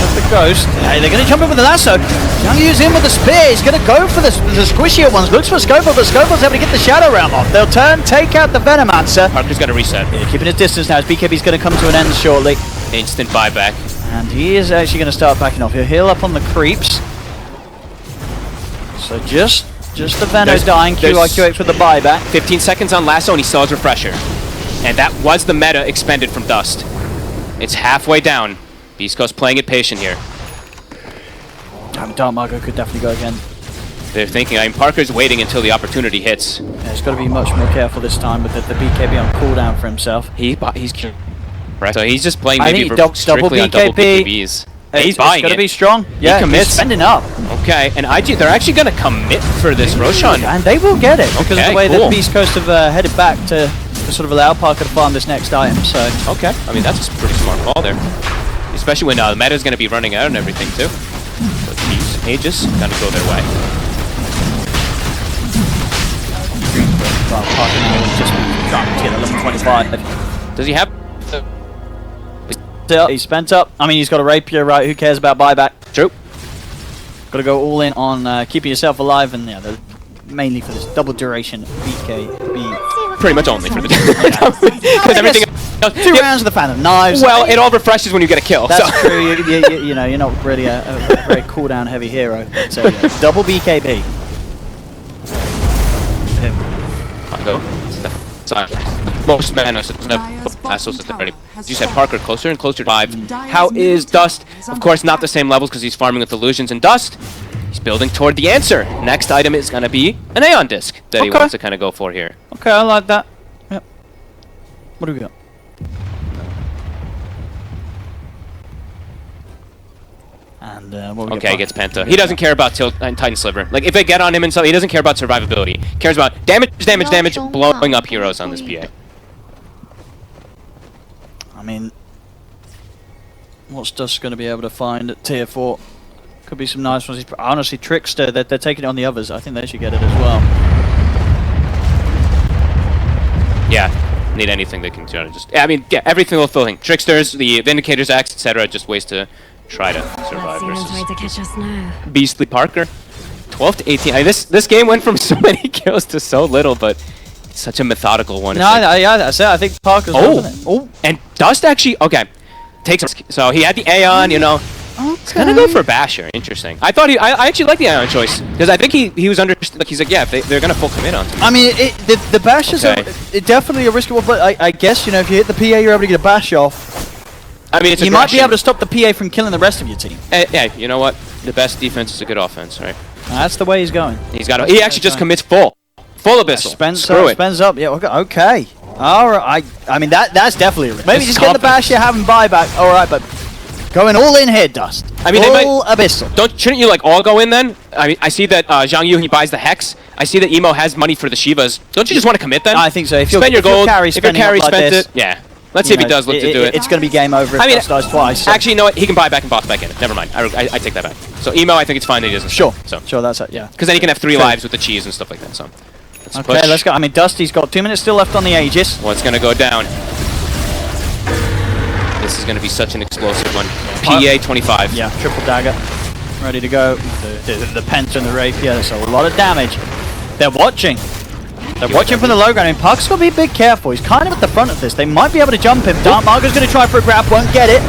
The Ghost. Hey, they're going to jump in with the lasso. Young Yu's in with the spear. He's going to go for the squishier ones. Looks for Scopo, but Scopo's able to get the Shadow Realm off. They'll take out the Venomancer. Parker's got to reset. Yeah, keeping his distance now as BKB's going to come to an end shortly. Instant buyback. And he is actually going to start backing off. He'll heal up on the creeps. So just the Veno dying. QIQX with the buyback. 15 seconds on lasso and he still has refresher. And that was the meta expended from Dust. It's halfway down. BEASTCOAST playing it patient here. Dark Margot could definitely go again. They're thinking, I mean, Parker's waiting until the opportunity hits. Yeah, he's got to be much more careful this time with the BKB on cooldown for himself. He's right. So he's just playing maybe strictly on double BKBs. He's buying it. Got to be strong. Yeah, he commits. He's spending up. Okay, and IG, they're actually going to commit for this Roshan. And they will get it because of the way that BEASTCOAST have headed back to sort of allow Parker to farm this next item. So okay, I mean that's a pretty smart call there. Especially when the meta is going to be running out and everything too. So these Aegis going to go their way. Well, Parker now just to get level 25. Does he have? He's spent up. I mean, he's got a Rapier, right? Who cares about buyback? True. Got to go all in on keeping yourself alive, and yeah, mainly for this double duration BKB. Pretty much only for the because everything else, 2 rounds of the Phantom Knives. Well, it all refreshes when you get a kill. That's true. You know, you're not really a very cooldown heavy hero. So yeah, double BKB. Most mana doesn't have assholes already. As you said, Parker closer and closer to 5. How is Dust? Of course, not the same levels because he's farming with illusions. And Dust, he's building toward the answer. Next item is going to be an Aeon Disc that he wants to kind of go for here. Okay, I like that. Yep. What do we got? And okay, he gets Penta. He doesn't care about Tilt and Titan Sliver. Like, if they get on him and stuff, he doesn't care about survivability. He cares about damage, blowing up heroes on this PA. I mean, what's Dust going to be able to find at tier 4? Could be some nice ones. Honestly, Trickster, they're taking it on the others. I think they should get it as well. Yeah, need anything they can just... I mean, yeah, everything will fill in. Tricksters, the Vindicator's Axe, etc. Just ways to try to survive versus Beastly Parker. 12 to 18. I mean, this game went from so many kills to so little, but it's such a methodical one. Yeah, that's it. I think Parker's it. Oh, and Dust actually... Okay. Takes him. So he had the Aeon, you know. Okay. He's gonna go for Basher. Interesting. I thought I actually like the Aeon choice because I think he was like he's like, yeah, they're gonna full commit on. I mean, the Bashers are definitely a risky one, but I guess, you know, if you hit the PA, you're able to get a bash off. I mean, you might be able to stop the PA from killing the rest of your team. Yeah, you know what? The best defense is a good offense, right? That's the way he's going. He actually just commits full abyssal. Spends up. Yeah. Okay. All right, I mean that's definitely a risk. Maybe This just get the bash, you have him buyback. All right, but going all in here, Dust. I mean, they might Abyssal. Shouldn't you like all go in then? I mean, I see that Zhang Yu, he buys the Hex. I see that Emo has money for the Shivas. Don't you just want to commit then? I think so. If spend your gold. If your carry like spent this, it, yeah. Let's see if he does look to do it. It's going to be game over if I mean, Dust dies twice. So. Actually, you know what? He can buy back and boss back in it. Never mind. I take that back. So Emo, I think it's fine that he doesn't. Sure. So Sure, that's it. Yeah. because then he can have 3 lives with the cheese and stuff like that. So let's Okay, push. let's go. I mean, Dusty's got 2 minutes still left on the Aegis. What's gonna go down? This is gonna be such an explosive one. PA 25. Yeah, triple dagger. Ready to go. The Penta and the Rapier, that's a lot of damage. They're watching. They're watching from the low ground. I mean, Puck's got to be a bit careful. He's kind of at the front of this. They might be able to jump him. Dark Margo's going to try for a grab, won't get it.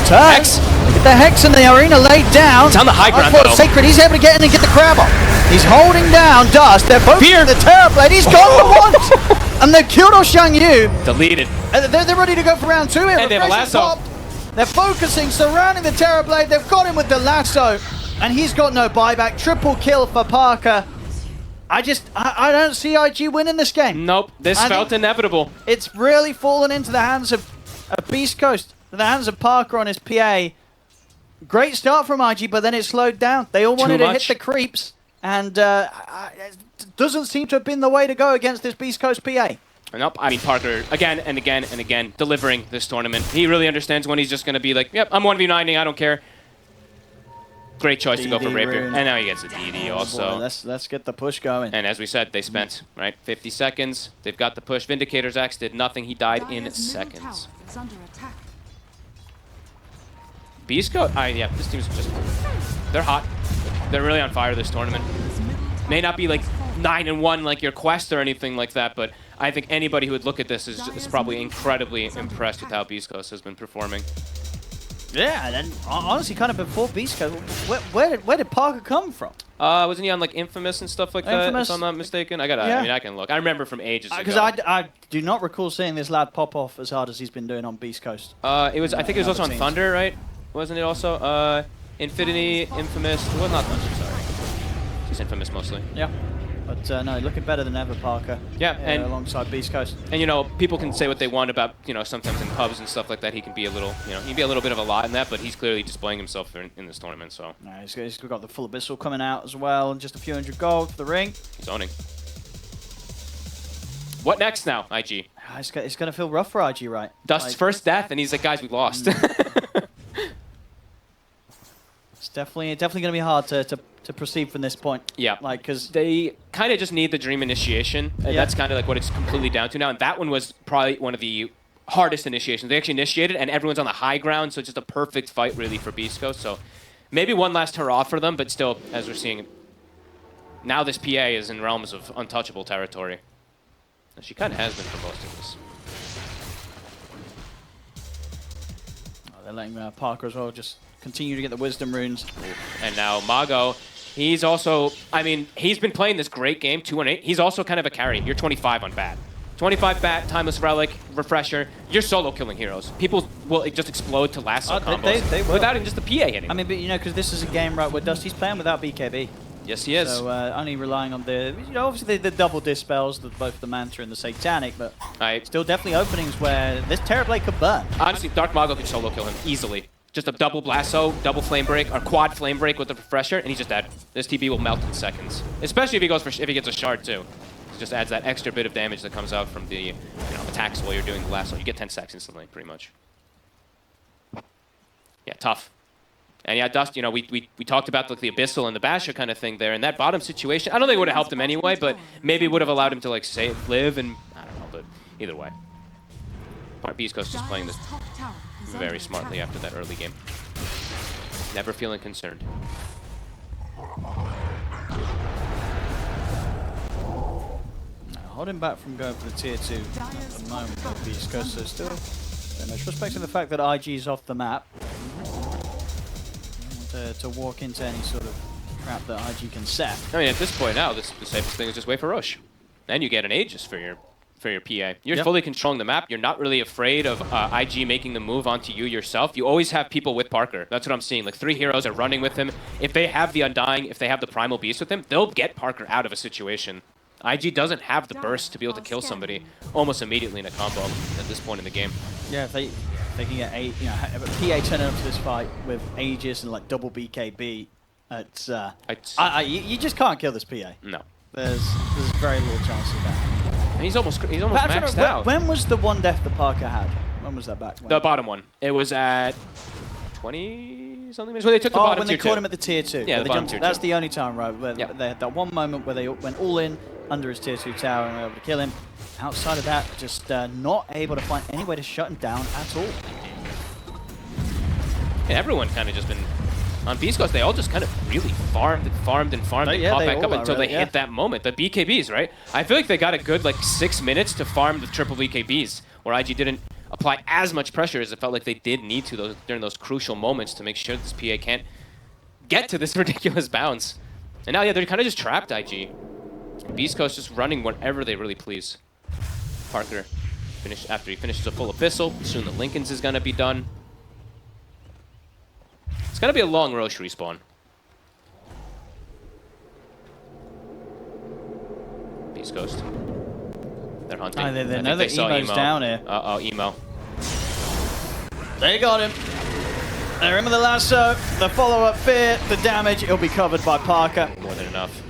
Hex. Get the Hex in the arena laid down. It's on the high ground, though. Sacred, he's able to get in and get the grab off. He's holding down Dust. They're both in the Terrorblade. He's gone for once. And they've killed off Zhang Yu. Deleted. They're ready to go for round 2 here. And they have a lasso. Popped. They're focusing, surrounding the Terrorblade. They've got him with the lasso. And he's got no buyback. Triple kill for Parker. I don't see IG winning this game. Nope. This felt inevitable. It's really fallen into the hands of Beast Coast, the hands of Parker on his PA. Great start from IG, but then it slowed down. They all wanted to hit the creeps, and it doesn't seem to have been the way to go against this Beast Coast PA. Nope. I mean, Parker, again and again and again, delivering this tournament. He really understands when he's just going to be like, yep, I'm 1v9ing, I don't care. Great choice to go for Rapier. And now he gets a DD also. Boy, let's get the push going. And as we said, they spent, right, 50 seconds. They've got the push. Vindicator's Axe did nothing. He died in seconds. Beastco, yeah, this team's just, they're hot. They're really on fire this tournament. May not be like 9-1 like your Quest or anything like that, but I think anybody who would look at this is probably incredibly impressed with how Beast Coast has been performing. Yeah, and then honestly, kind of before Beast Coast, where did Parker come from? Wasn't he on like Infamous and stuff like that? If I'm not mistaken, I mean, I can look. I remember from ages ago. Because I do not recall seeing this lad pop off as hard as he's been doing on Beast Coast. It was. I think it was also on Thunder, right? Wasn't it also? Infinity, Infamous. Well, not Thunder. Sorry, it's Infamous mostly. Yeah. But no, looking better than ever, Parker. Yeah, and alongside Beast Coast. And you know, people can say what they want about, you know, sometimes in pubs and stuff like that, he can be a little, you know, he can be a little bit of a lot in that, but he's clearly displaying himself in this tournament. So. He's got the full Abyssal coming out as well, and just a few hundred gold for the ring. He's owning. What next now, IG? It's going to feel rough for IG, right? Dust's first death, and he's like, guys, we lost. It's definitely going to be hard to proceed from this point. Yeah, like because they kind of just need the Dream initiation. That's kind of like what it's completely down to now. And that one was probably one of the hardest initiations. They actually initiated, and everyone's on the high ground, so it's just a perfect fight really for Beast Coast. So maybe one last hurrah for them, but still, as we're seeing, now this PA is in realms of untouchable territory. And she kind of has been for most of this. They're letting Parker as well just continue to get the Wisdom runes. And now Mago. He's also, I mean, he's been playing this great game, 2-8. He's also kind of a carry. You're 25 on bat. 25 bat, Timeless Relic, Refresher. You're solo killing heroes. People will just explode to lasso combos they will. without even just the PA hitting. I mean, but you know, because this is a game, right, where Dusty's playing without BKB. Yes, he is. So only relying on the, you know, obviously the double dispels, both the Manta and the Satanic, but still definitely openings where this Terrorblade could burn. Honestly, Dark Mago could solo kill him easily. Just a double Blasto, double Flame Break, or quad Flame Break with the Refresher, and he's just dead. This TP will melt in seconds. Especially if he goes for if he gets a shard too. It just adds that extra bit of damage that comes out from the attacks while you're doing the Lasso. You get 10 stacks instantly, pretty much. Yeah, tough. And yeah, Dust, you know, we talked about like the Abyssal and the Basher kind of thing there. In that bottom situation, I don't think it would have helped him anyway, but maybe it would have allowed him to like live, and I don't know, but either way. Beast Coast just playing this very smartly after that early game. Never feeling concerned. Holding back from going for the tier 2 at the moment with Beast Coast, so still very much respecting the fact that IG is off the map. To walk into any sort of trap that IG can set. I mean, at this point now, the safest thing is just wait for Rush. Then you get an Aegis for your PA. You're fully controlling the map. You're not really afraid of IG making the move onto you yourself. You always have people with Parker. That's what I'm seeing. Like 3 heroes are running with him. If they have the Undying, if they have the Primal Beast with him, they'll get Parker out of a situation. IG doesn't have the burst to be able to kill somebody almost immediately in a combo at this point in the game. Yeah, if they can get PA turning up to this fight with Aegis and like double BKB, you just can't kill this PA. No. There's very little chance of that. And he's almost maxed out. When was the one death that Parker had? When was that back? When? The bottom one. It was at 20 something minutes. When they took the bottom when they tier caught 2. him at the tier 2. Yeah, the bottom tier 2. That's the only time, right? Where Yep. they had that one moment where they went all in under his tier 2 tower and were able to kill him. Outside of that, just not able to find any way to shut him down at all. And everyone kind of just been on BEASTCOAST. They all just kind of really farmed and popped back up until they hit that moment. The BKBs, right? I feel like they got a good like 6 minutes to farm the triple BKBs, where IG didn't apply as much pressure as it felt like they did need to during those crucial moments to make sure this PA can't get to this ridiculous bounce. And now, yeah, they're kind of just trapped, IG. BEASTCOAST just running whenever they really please. Parker, after he finishes a full epistle, soon the Lincolns is going to be done. It's going to be a long Roche respawn. BEASTCOAST. They're hunting. They know that Emo's down here. Uh-oh, Emo. They got him. They're in with the lasso, the follow-up fear, the damage. It'll be covered by Parker. More than enough.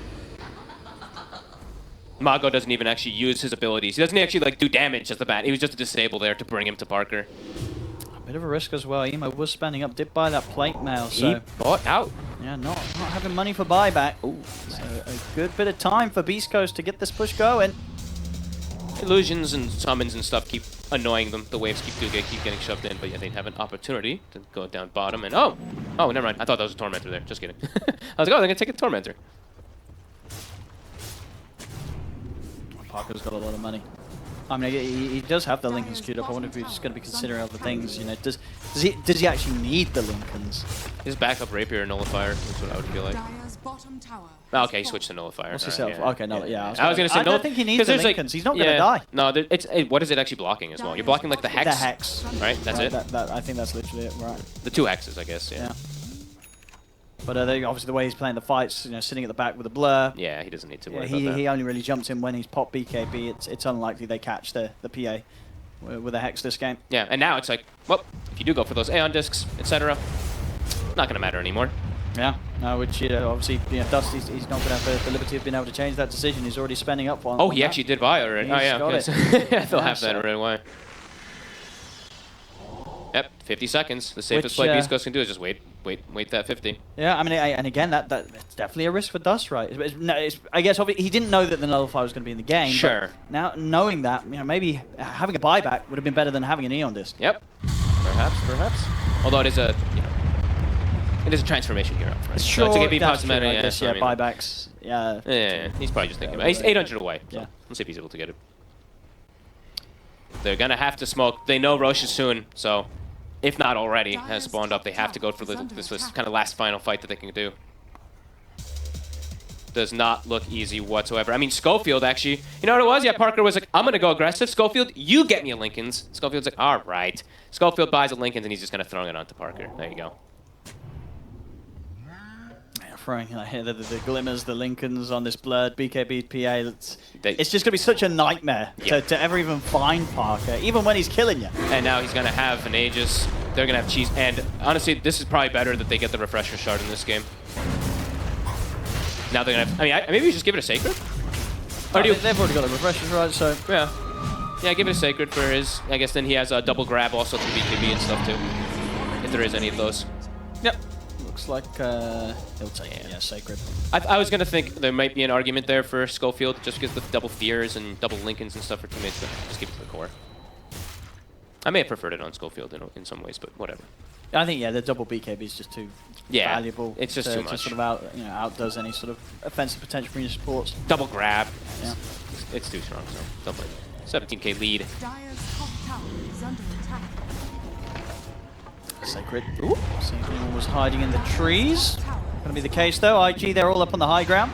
Mago doesn't even actually use his abilities. He doesn't actually like do damage as the bat. He was just a disable there to bring him to Parker. A bit of a risk as well. Emo was spending up, did buy that plate mail, so he bought out. Yeah, not having money for buyback. Ooh, so a good bit of time for BEASTCOAST to get this push going. Illusions and summons and stuff keep annoying them. The waves keep getting shoved in, but yeah, they have an opportunity to go down bottom. And oh, never mind. I thought that was a Tormentor there. Just kidding. I was like, oh, they're gonna take a Tormentor. Parker's got a lot of money. I mean, he does have the Lincolns queued up. I wonder if he's just going to be considering other things. You know, does he actually need the Lincolns? His backup rapier nullifier is what I would feel like. Oh, okay, he switched to nullifier. What's his self? Yeah. Okay, no, yeah. I was gonna say, I don't think he needs the Lincolns. He's not going to die. No, what is it actually blocking as well? You're blocking like the hex. The hex. Right. That's it. I think that's literally it. Right. The 2 hexes, I guess. Yeah. But obviously the way he's playing the fights, you know, sitting at the back with a blur. Yeah, he doesn't need to worry about that. He only really jumps in when he's popped BKB. It's unlikely they catch the PA with a hex this game. Yeah, and now it's like, well, if you do go for those Aeon discs, etc., not going to matter anymore. Yeah, which obviously, Dust, he's not going to have the liberty of being able to change that decision. He's already spending up on. Oh, he actually did buy already. Oh yeah, got it. Yeah, they'll have that right away. Yep, 50 seconds. The safest play BEASTCOAST can do is just wait that 50. Yeah, I mean, and again, that's definitely a risk for Dust, right? I guess he didn't know that the nullifier was going to be in the game. Sure. But now knowing that, maybe having a buyback would have been better than having an Aeon disc. Yep. Perhaps. Although it is a transformation hero, right? Sure, so to give that's true, I guess, mean, buybacks. Yeah. Yeah, he's probably just thinking about it. He's 800 away. So yeah. We'll see if he's able to get it. They're gonna have to smoke. They know Roche is soon, so if not already has spawned up, they have to go for this kind of last final fight that they can do. Does not look easy whatsoever. I mean, Schofield actually, you know what it was? Yeah, Parker was like, I'm gonna go aggressive. Schofield, you get me a Lincolns. Schofield's like, all right. Schofield buys a Lincolns and he's just gonna throw it onto Parker. There you go. Throwing the glimmers, the Lincolns on this blurred BKB PA. It's just going to be such a nightmare to ever even find Parker, even when he's killing you. And now he's going to have an Aegis. They're going to have Cheese. And honestly, this is probably better that they get the Refresher shard in this game. Now they're going to have... I mean, maybe we just give it a Sacred? Or do they've already got the Refreshers, right? So yeah. Yeah, give it a Sacred for his... I guess then he has a double grab also to BKB and stuff too. If there is any of those. Yep. Looks like he'll take it, yeah, Sacred. I was going to think there might be an argument there for Schofield, just because the double Fears and double Lincolns and stuff for teammates, but just give it to the core. I may have preferred it on Schofield in some ways, but whatever. I think, the double BKB is just too valuable. It's just too much. To sort of outdoes any sort of offensive potential from your supports. Double grab. Yeah. It's too strong, so don't play. 17k lead. Sacred. Ooh. Sacred was hiding in the trees. Gonna be the case though. IG, they're all up on the high ground.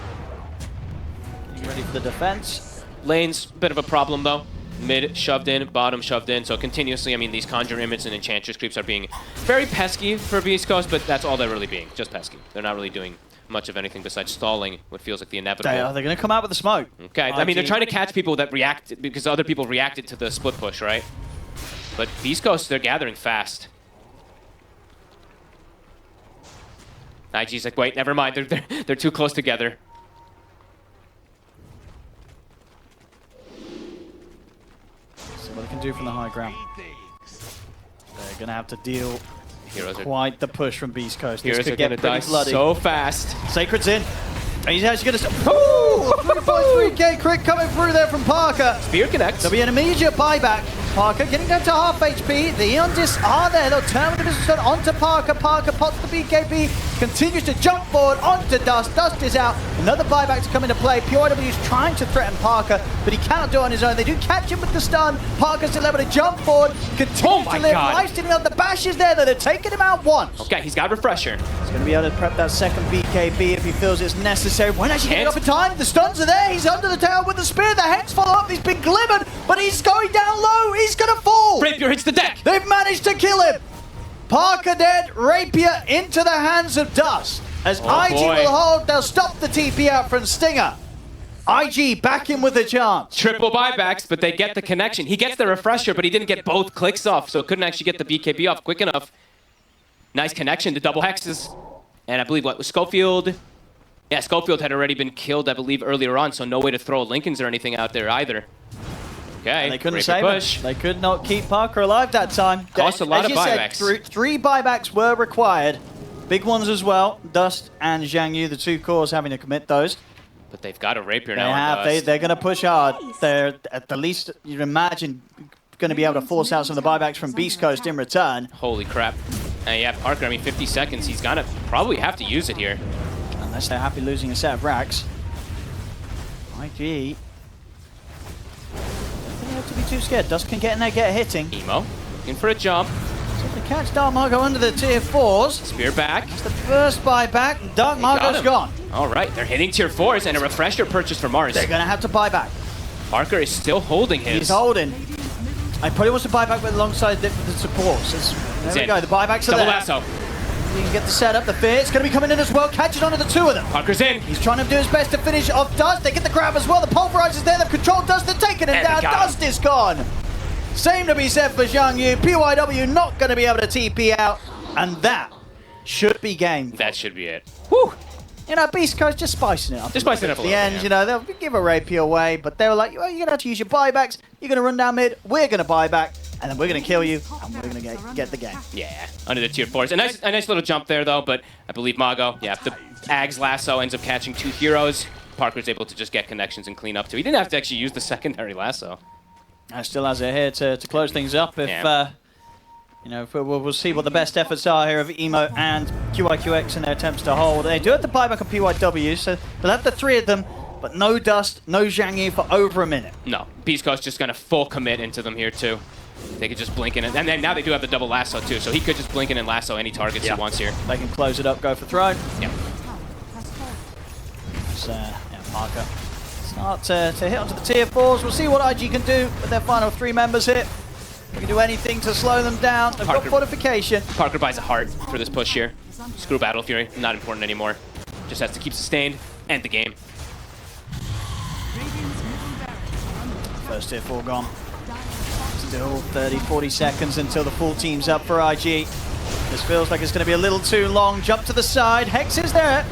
Getting ready for the defense. Lane's a bit of a problem though. Mid shoved in, bottom shoved in. So continuously, I mean, these Conjure Imits and Enchantress creeps are being very pesky for BEASTCOAST, but that's all they're really being, just pesky. They're not really doing much of anything besides stalling what feels like the inevitable. They're going to come out with the smoke. Okay, I mean, they're trying to catch people that react because other people reacted to the split push, right? But BEASTCOAST, they're gathering fast. IG's like, wait, never mind. They're too close together. See what they can do from the high ground. They're going to have to deal Heroes quite the push from BEASTCOAST. Heroes are going to die so fast. Sacred's in. And he's actually going to... Ooh! 3.3k crit coming through there from Parker. Spear connects. There'll be an immediate buyback. Parker getting down to half HP. The Eon Discs are there. They'll turn the business onto Parker. Parker pots the BKB. Continues to jump forward onto Dust. Dust is out. Another buyback to come into play. PYW is trying to threaten Parker, but he cannot do it on his own. They do catch him with the stun. Parker's still able to jump forward. Continues to live. Life stealing out. The bash is there, though. They're taking him out once. Okay, he's got Refresher. He's going to be able to prep that second BKB if he feels it's necessary. Won't actually get it up in time. The stuns are there. He's under the tower with the spear. The heads follow up. He's been glimmered, but he's going down low. He's going to fall. Rapier hits the deck. They've managed to kill him. Parker dead. Rapier into the hands of Dust. As IG will hold, they'll stop the TP out from Stinger. IG back in with a chance. Triple buybacks, but they get the connection. He gets the Refresher, but he didn't get both clicks off, so couldn't actually get the BKB off quick enough. Nice connection to double hexes. And I believe, what was Schofield? Yeah, Schofield had already been killed, I believe, earlier on, so no way to throw Lincolns or anything out there either. Okay, and they couldn't save him. They could not keep Parker alive that time. Cost a lot of buybacks. Said, three buybacks were required. Big ones as well. Dust and Zhang Yu, the two cores, having to commit those. But they've got a Rapier now. They're going to push hard. They're, at the least, you'd imagine, going to be able to force out some of the buybacks from BEASTCOAST in return. Holy crap. Yeah, Parker, I mean, 50 seconds. He's going to probably have to use it here. Unless they're happy losing a set of racks. IG. Don't have to be too scared. Dust can get in there, get hitting. Emo, looking for a jump. So they catch Dark Margo under the tier 4s. Spear back. It's the first buyback. Dark Margo's gone. All right, they're hitting tier 4s and a Refresher purchase for Mars. They're going to have to buy back. Parker is still holding his. He's holding. I probably wants to buy back with alongside the supports. There we go. The buybacks are there. Double lasso. You can get the setup. The fear. It's going to be coming in as well. Catches onto the two of them. Parker's in. He's trying to do his best to finish off Dust. They get the grab as well. The pulverizer's there. They've controlled Dust. They're taking him down. Dust is gone. Same to be said for Zhang Yu. PYW not going to be able to TP out. And that should be game. That should be it. Whew. You know, BEASTCOAST just spicing it up. Just spicing it up a little. At the end, you know, they'll give a Rapier away, but they were like, well, you're going to have to use your buybacks. You're going to run down mid. We're going to buy back. And then we're going to kill you, and we're going to get the game. Yeah, under the tier 4s. A nice little jump there, though, but I believe Mago, yeah, the Ag's lasso ends up catching 2 heroes. Parker's able to just get connections and clean up, too. He didn't have to actually use the secondary lasso. Still has it here to close things up. If you know, we'll see what the best efforts are here of Emo and QIQX in their attempts to hold. They do have the buyback on PYW, so they'll have the 3 of them, but no Dust, no Zhang Yu for over a minute. No, BEASTCOAST just going to full commit into them here, too. They could just blink in it. And then now they do have the double lasso, too, so he could just blink in and lasso any targets he wants here. They can close it up, go for throw. Yep. So, Parker start to hit onto the tier 4s. We'll see what IG can do with their final 3 members here. They can do anything to slow them down. They've got fortification. Parker buys a heart for this push here. Screw Battle Fury, not important anymore. Just has to keep sustained, end the game. First tier 4 gone. Still 30, 40 seconds until the full team's up for IG. This feels like it's going to be a little too long. Jump to the side. Hex is there.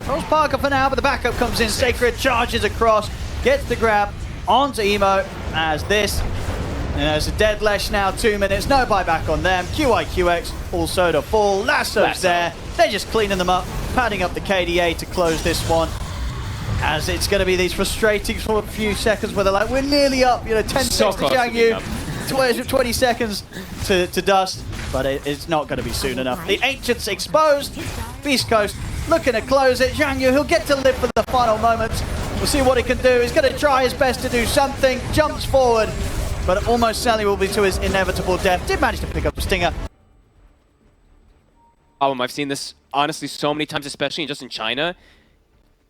Throws Parker for now, but the backup comes in. Sacred charges across, gets the grab onto Emo as this. And there's a dead Lesh now, 2 minutes. No buyback on them. QIQX also to fall. Lasso's there. They're just cleaning them up, padding up the KDA to close this one. As it's going to be these frustrating sort of few seconds where they're like, we're nearly up, you know, 10 seconds to Zhang Yu. 20 seconds to Dust, but it's not going to be soon enough. The Ancient's exposed. BEASTCOAST looking to close it. Zhang Yu, he'll get to live for the final moments. We'll see what he can do. He's going to try his best to do something. Jumps forward, but almost certainly will be to his inevitable death. Did manage to pick up a stinger. I've seen this, honestly, so many times, especially just in China.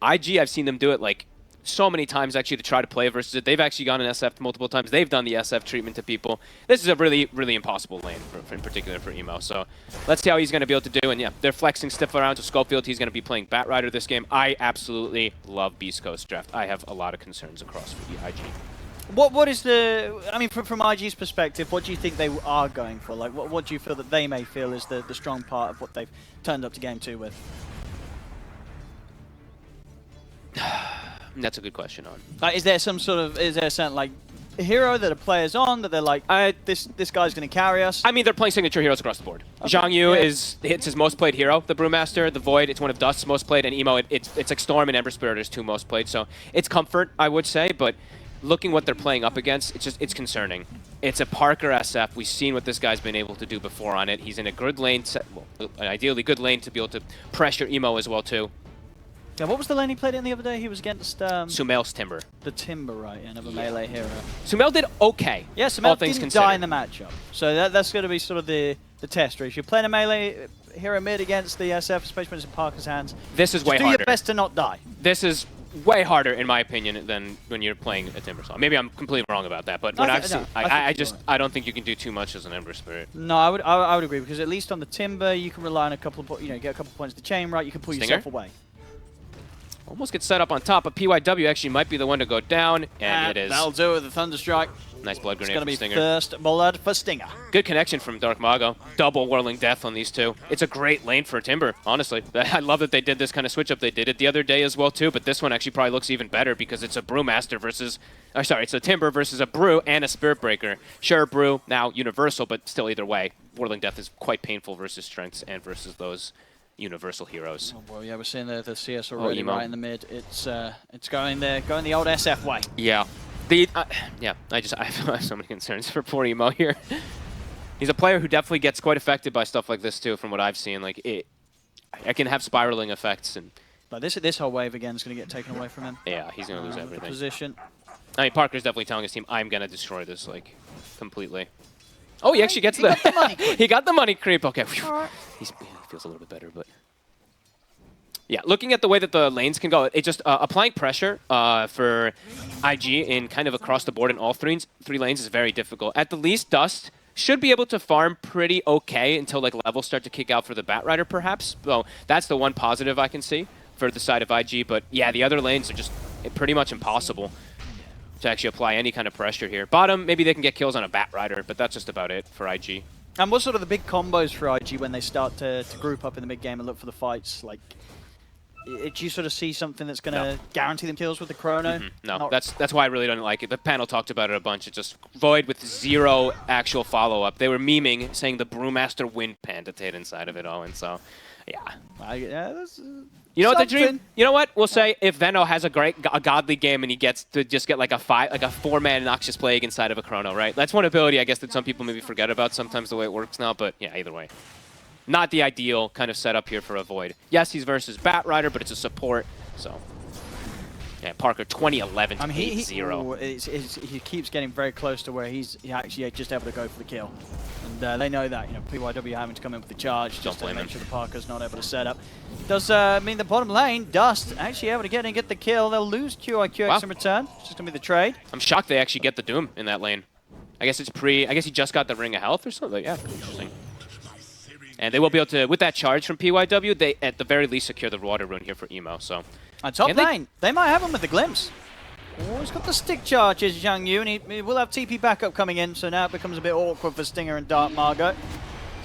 IG, I've seen them do it like so many times actually to try to play versus it. They've actually gone in SF multiple times. They've done the SF treatment to people. This is a really, really impossible lane, in particular for Emo. So let's see how he's going to be able to do. And yeah, they're flexing Stiff around to Schofield. He's going to be playing Batrider this game. I absolutely love Beast Coast draft. I have a lot of concerns across for IG. What is the, I mean, from IG's perspective, what do you think they are going for? Like, what do you feel that they may feel is the strong part of what they've turned up to game 2 with? That's a good question on. Is there some sort of, is there a certain, like, hero that a player's on that they're like, this guy's going to carry us? I mean, they're playing signature heroes across the board. Okay. Zhang Yu it's his most played hero, the Brewmaster. The Void, it's one of Dust's most played, and Emo, it's like Storm and Ember Spirit are his 2 most played. So it's comfort, I would say, but looking what they're playing up against, it's concerning. It's a Parker SF. We've seen what this guy's been able to do before on it. He's in a good lane, well, an ideally good lane to be able to pressure Emo as well too. Yeah, what was the lane he played in the other day? He was against Sumail's Timber. The Timber, right? Yeah, another melee hero. Sumail did okay. Yeah, Sumail didn't die in the matchup. So that's going to be sort of the test. If you're playing a melee hero mid against the SF, especially when it's in Parker's hands, this is way do harder. your best to not die. This is way harder, in my opinion, than when you're playing a Timber Song. Maybe I'm completely wrong about that, but what I've seen, I don't think you can do too much as an Ember Spirit. No, I would agree, because at least on the Timber, you can rely on a couple of, get a couple of points to chain right. You can pull yourself away. Almost gets set up on top, but PYW actually might be the one to go down, and it is. That'll do it with the Thunder Strike. Nice blood grenade from Stinger. It's going to be first blood for Stinger. Good connection from Dark Mago. Double Whirling Death on these 2. It's a great lane for Timber, honestly. I love that they did this kind of switch up. They did it the other day as well too, but this one actually probably looks even better because it's a Brewmaster versus, it's a Timber versus a Brew and a Spirit Breaker. Sure, Brew now universal, but still either way, Whirling Death is quite painful versus strengths and versus those universal heroes. Oh, well, yeah, we're seeing the CS already right in the mid. It's going there, going the old SF way. Yeah. I have so many concerns for poor Emo here. He's a player who definitely gets quite affected by stuff like this too, from what I've seen. Like it can have spiraling effects, and but this whole wave again is going to get taken away from him. Yeah, he's going to lose everything. Position. I mean, Parker's definitely telling his team, "I'm going to destroy this like completely." Oh, he actually gets got the money creep. He got the money creep. Okay, Right. He feels a little bit better, but. Yeah, looking at the way that the lanes can go, it's just applying pressure for IG in kind of across the board in all three lanes is very difficult. At the least, Dust should be able to farm pretty okay until like levels start to kick out for the Batrider, perhaps. So that's the one positive I can see for the side of IG. But yeah, the other lanes are just pretty much impossible to actually apply any kind of pressure here. Bottom, maybe they can get kills on a Batrider, but that's just about it for IG. And what's sort of the big combos for IG when they start to group up in the mid game and look for the fights? Like, do you sort of see something that's going to guarantee them kills with the Chrono? No, that's why I really don't like it. The panel talked about it a bunch. It's just Void with 0 actual follow-up. They were memeing, saying the Brewmaster wind pandatate inside of it all, and so, yeah. You know what the dream? You know what? We'll say if Venno has a godly game and he gets to just get like a 4-man Noxious Plague inside of a Chrono, right? That's one ability I guess that some people maybe forget about sometimes the way it works now, but yeah, either way. Not the ideal kind of setup here for a Void. Yes, he's versus Batrider, but it's a support, so. Yeah, Parker 2011 to 8-0. He keeps getting very close to where he's actually just able to go for the kill. And they know that, PYW having to come in with the charge just to make sure the Parker's not able to set up. Does mean the bottom lane, Dust actually able to get in and get the kill. They'll lose QIQX in return. It's just going to be the trade. I'm shocked they actually get the Doom in that lane. I guess he just got the Ring of Health or something. Yeah, interesting. And they will be able to, with that charge from PYW, they at the very least secure the Water Rune here for Emo. So, on top lane, they might have him with the Glimpse. Oh, he's got the stick charges, Zhang Yu, and he will have TP backup coming in, so now it becomes a bit awkward for Stinger and Dark Margo.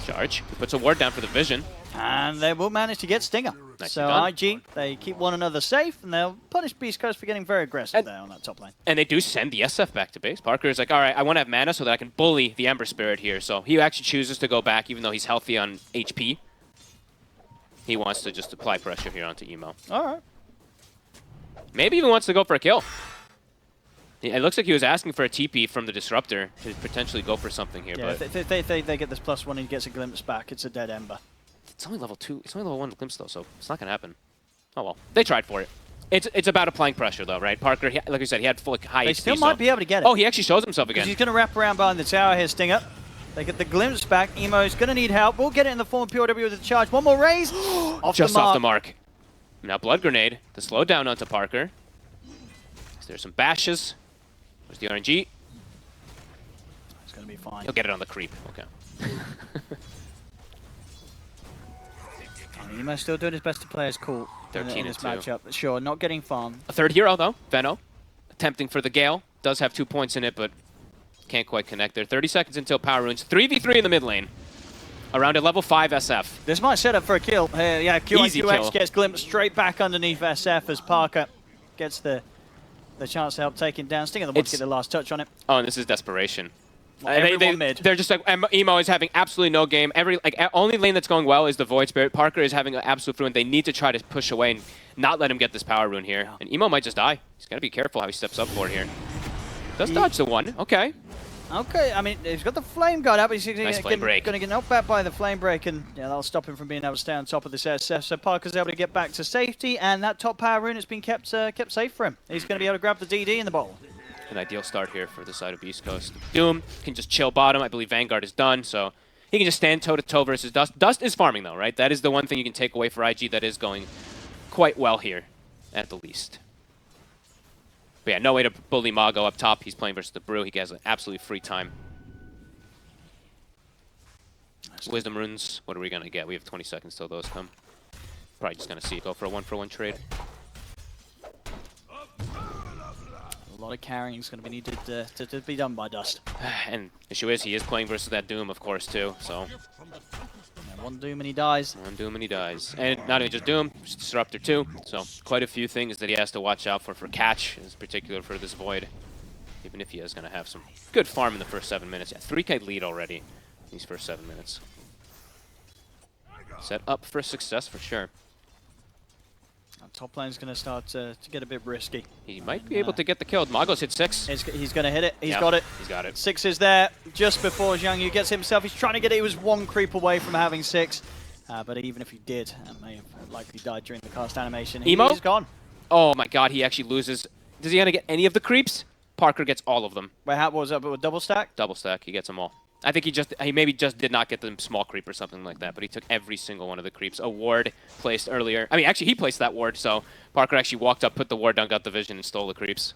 Charge. He puts a ward down for the Vision. And they will manage to get Stinger. Nice so IG, they keep one another safe, and they'll punish Beast Coast for getting very aggressive there on that top lane. And they do send the SF back to base. Parker is like, all right, I want to have mana so that I can bully the Ember Spirit here. So he actually chooses to go back, even though he's healthy on HP. He wants to just apply pressure here onto Emo. All right. Maybe even wants to go for a kill. It looks like he was asking for a TP from the Disruptor to potentially go for something here. Yeah, but if they get this +1 and he gets a Glimpse back, it's a dead Ember. It's only level 2. It's only level 1 Glimpse, though, so it's not going to happen. Oh, well. They tried for it. It's about applying pressure, though, right? Parker, like I said, he had full high HP. They still might be able to get it. Oh, he actually shows himself again. He's going to wrap around behind the tower here, Stinger. They get the Glimpse back. Emo's going to need help. We'll get it in the form of POW with the charge. One more raise. Off the mark. Now Blood Grenade to slow down onto Parker. There's some bashes. There's the RNG. It's going to be fine. He'll get it on the creep. Okay. Emo's still doing his best to play as cool 13 in this and 2. matchup. Sure, not getting farm. A third hero, though. Veno. Attempting for the Gale. Does have 2 points in it, but can't quite connect there. 30 seconds until Power Runes. 3v3 in the mid lane. Around a level 5 SF. This might set up for a kill. Yeah, Easy QX kill. gets glimpsed straight back underneath SF as Parker gets the chance to help take him down. Stinger wants to get the last touch on it. Oh, and this is desperation. Everyone mid. They're just like, Emo is having absolutely no game. Only lane that's going well is the Void Spirit. Parker is having an absolute fluent. They need to try to push away and not let him get this Power Rune here. And Emo might just die. He's got to be careful how he steps up for it here. Does dodge the one. Okay. Okay, I mean, he's got the Flame Guard out, but he's Nice flame break. going to get knocked back by the Flame Break, and yeah, that'll stop him from being able to stay on top of this SF. So Parker's able to get back to safety, and that top Power Rune has been kept safe for him. He's going to be able to grab the DD in the bottle. An ideal start here for the side of Beast Coast. Doom can just chill bottom. I believe Vanguard is done, so he can just stand toe-to-toe versus Dust. Dust is farming, though, right? That is the one thing you can take away for IG that is going quite well here, at the least. But yeah, no way to bully Mago up top. He's playing versus the Brew. He has an absolutely free time. Wisdom runes, what are we going to get? We have 20 seconds till those come. Probably just going to see it go for a 1-for-1 trade. A lot of carrying is going to be needed to be done by Dust. And the issue is he is playing versus that Doom, of course, too. So Yeah, one Doom and he dies. One Doom and he dies. And not only just Doom, just Disruptor too. So quite a few things that he has to watch out for catch, in particular for this Void. Even if he is going to have some good farm in the first 7 minutes. Yeah, 3K lead already in these first 7 minutes. Set up for success for sure. Top lane's going to start to get a bit risky. He might be able to get the kill. Mago's hit 6. He's going to hit it. He's Yep, got it. He's got it. 6 is there just before Zhang Yu gets himself. He's trying to get it. He was 1 creep away from having 6. But even if he did, may have likely died during the cast animation. Emo? He's gone. Oh my god, he actually loses. Does he gonna get any of the creeps? Parker gets all of them. Wait, what was that? With double stack? Double stack, he gets them all. I think he maybe just did not get the small creep or something like that, but he took every single one of the creeps. A ward placed earlier. I mean, actually, he placed that ward, so Parker actually walked up, put the ward down, got the vision, and stole the creeps.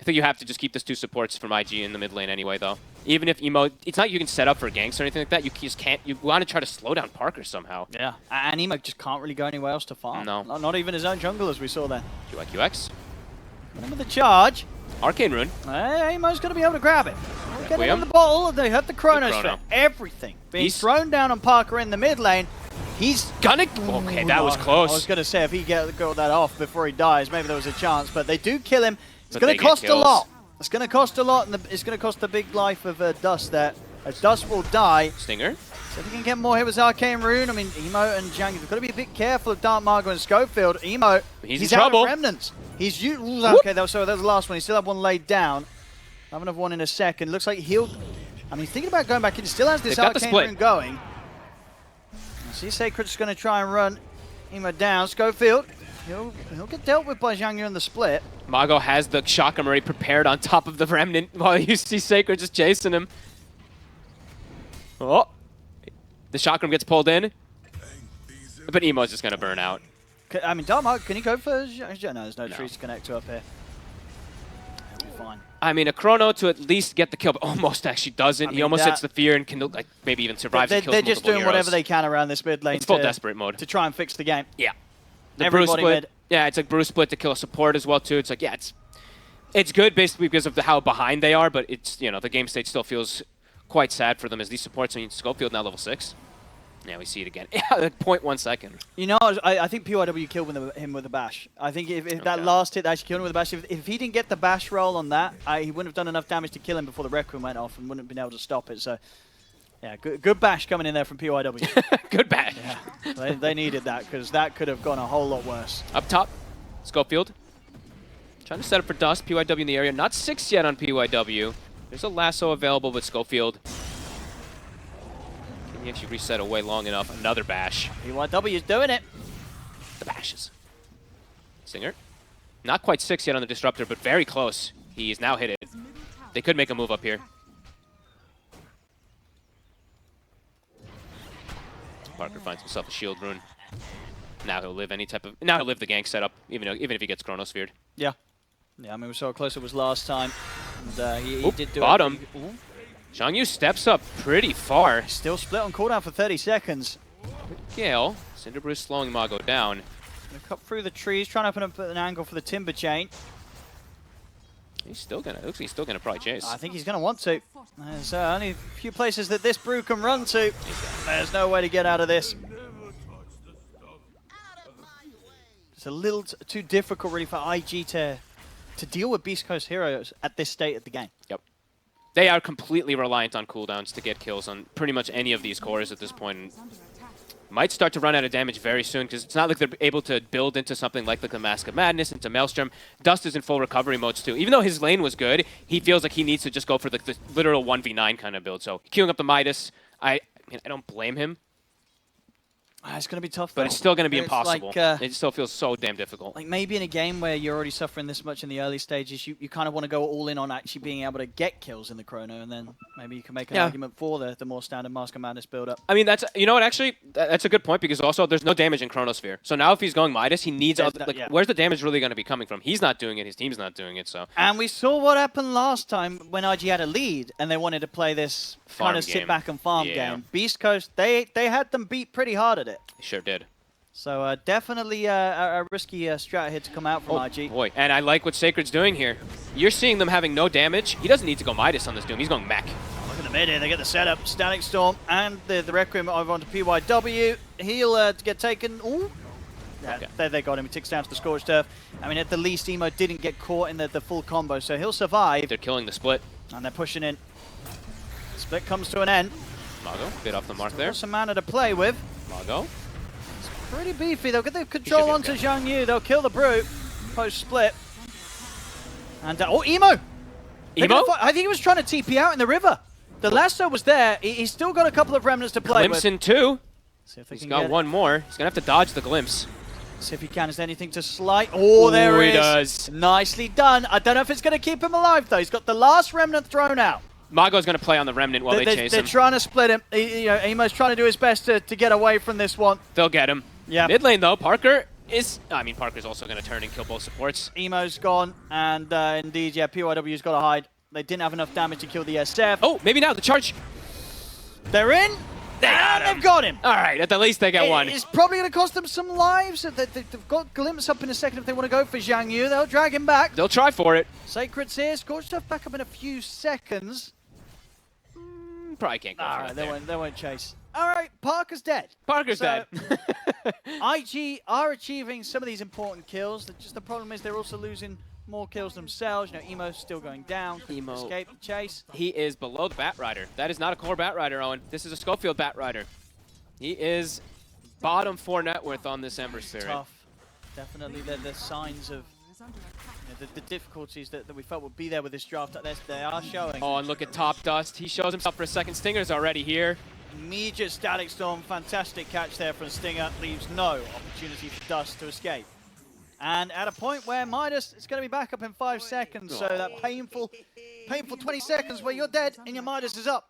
I think you have to just keep those 2 supports from IG in the mid lane anyway, though. Even if Emo, it's not you can set up for ganks or anything like that. You just can't. You want to try to slow down Parker somehow. Yeah, and Emo just can't really go anywhere else to farm. No. Not even his own jungle, as we saw there. QX. Remember the charge. Arcane Rune. Emo's going to be able to grab it. Get it in Requiem. the bottle. They have the Chronos Chrono. for everything. Being thrown down on Parker in the mid lane. He's gonna. Okay, that was close. I was going to say if he got that off before he dies, maybe there was a chance. But they do kill him. It's going to cost a lot. It's going to cost a lot, and it's going to cost the big life of Dust there. Dust will die. Stinger. So if he can get more hit with Arcane Rune, I mean, Emo and Zhang, you've got to be a bit careful of Dark Mago and Schofield. Emo, he's out trouble. of Remnants. He's okay, that was the last one. He still had one laid down. Have another one in a second. Looks like he'll... I mean, thinking about going back in, he still has this Arcane Rune going. I see Sacred's going to try and run Emo down. Schofield, he'll get dealt with by Zhang Yu in the split. Mago has the Chakram already prepared on top of the Remnant while you see Sacred just chasing him. Oh. The Chakram gets pulled in. But Emo's just going to burn out. I mean, Dark Mago, can he go for... No, there's no trees to connect to up here. He'll be fine. I mean, a Chrono to at least get the kill, but almost actually doesn't. I mean, he almost hits the fear and can like maybe even survive the kills. They're just doing whatever they can around this mid lane. It's full desperate mode. To try and fix the game. Yeah. The Everybody Brew split. mid. Yeah, it's like Brew split to kill a support as well, too. It's like, yeah, it's good basically because of how behind they are, but it's, you know, the game state still feels quite sad for them as these supports. I mean, Schofield now level 6. Yeah, we see it again. Yeah, like 0.1 second. You know, I think PYW killed him with a bash. I think if that last hit actually killed him with a bash, if he didn't get the bash roll on that, he wouldn't have done enough damage to kill him before the Requiem went off and wouldn't have been able to stop it. So, yeah, good bash coming in there from PYW. Good bash. Yeah, they needed that because that could have gone a whole lot worse. Up top, Schofield. Trying to set up for Dust. PYW in the area. Not 6 yet on PYW. There's a lasso available with Schofield. Can he actually reset away long enough? Another bash. PYW is doing it. The bashes. Stinger. Not quite 6 yet on the Disruptor, but very close. He is now hit it. They could make a move up here. Parker finds himself a shield rune. Now he'll live any type of... Now he'll live the gank setup, even if he gets chronosphered. Yeah. Yeah, I mean, we saw how close it was last time. And he did do bottom. it. Ooh. Zhang Yu steps up pretty far. Still split on cooldown for 30 seconds. Gale. Cinderbrew slowing Mago down. Gonna cut through the trees, trying to open up an angle for the timber chain. He's still gonna... Looks like he's still gonna probably chase. I think he's gonna want to. There's only a few places that this brew can run to. There's no way to get out of this. It's a little too difficult, really, for IG to deal with Beast Coast heroes at this state of the game. Yep. They are completely reliant on cooldowns to get kills on pretty much any of these cores at this point. Might start to run out of damage very soon because it's not like they're able to build into something like the Mask of Madness, into Maelstrom. Dust is in full recovery modes too. Even though his lane was good, he feels like he needs to just go for the literal 1v9 kind of build. So queuing up the Midas, I don't blame him. It's going to be tough, though. But it's still going to be impossible. Like, it still feels so damn difficult. Like maybe in a game where you're already suffering this much in the early stages, you kind of want to go all in on actually being able to get kills in the chrono, and then maybe you can make an argument for the more standard Mask of Madness build-up. I mean, that's, you know what, actually, that's a good point, because also there's no damage in Chronosphere. So now if he's going Midas, he needs, where's the damage really going to be coming from? He's not doing it, his team's not doing it, so. And we saw what happened last time when IG had a lead, and they wanted to play this kind of sit back and farm game. Beast Coast, they had them beat pretty hard at it. They sure did. So definitely a risky strat here to come out from IG. Boy, and I like what Sacred's doing here. You're seeing them having no damage. He doesn't need to go Midas on this Doom. He's going mech. Look at the mid here. They get the setup. Static Storm and the Requiem over onto PYW. He'll get taken. Ooh. Yeah, there they got him. He ticks down to the Scorched Turf. I mean, at the least, Emo didn't get caught in the full combo, so he'll survive. They're killing the split. And they're pushing in. Split comes to an end. Mago, bit off the mark there. Some mana to play with. Mago. Pretty beefy. They'll get the control onto Zhang Yu. They'll kill the Brute post-split. And, Emo! Emo? I think he was trying to TP out in the river. The lasso was there. He's still got a couple of remnants to play Glimpse in two. He's got one more. He's going to have to dodge the Glimpse. See if he can. Is there anything to slide? Oh, there he is. Does. Nicely done. I don't know if it's going to keep him alive, though. He's got the last remnant thrown out. Mago's going to play on the Remnant while they chase him. They're trying to split him. Emo's trying to do his best to get away from this one. They'll get him. Yeah. Mid lane, though, Parker is... I mean, Parker's also going to turn and kill both supports. Emo's gone, and indeed, yeah, PYW's got to hide. They didn't have enough damage to kill the SF. Oh, maybe now, the charge. They're in. They've got him. All right, at the least they get one. It's probably going to cost them some lives. They've got Glimpse up in a second if they want to go for Zhang Yu. They'll drag him back. They'll try for it. Sacred's here. Scorched Stuff back up in a few seconds. Probably can't go for it. They won't chase. All right, Parker's dead. Parker's dead. IG are achieving some of these important kills. Just the problem is they're also losing more kills themselves. You know, Emo's still going down. Emo. Escape the chase. He is below the Bat Rider. That is not a core Bat Rider, Owen. This is a Schofield Bat Rider. He is bottom 4 net worth on this Ember Spirit. Tough. Definitely the signs of the difficulties that we felt would be there with this draft. They are showing. Oh, and look at Top Dust. He shows himself for a second. Stinger's already here. Immediate Static Storm. Fantastic catch there from Stinger. Leaves no opportunity for Dust to escape. And at a point where Midas is going to be back up in 5 seconds. So that painful 20 seconds where you're dead and your Midas is up.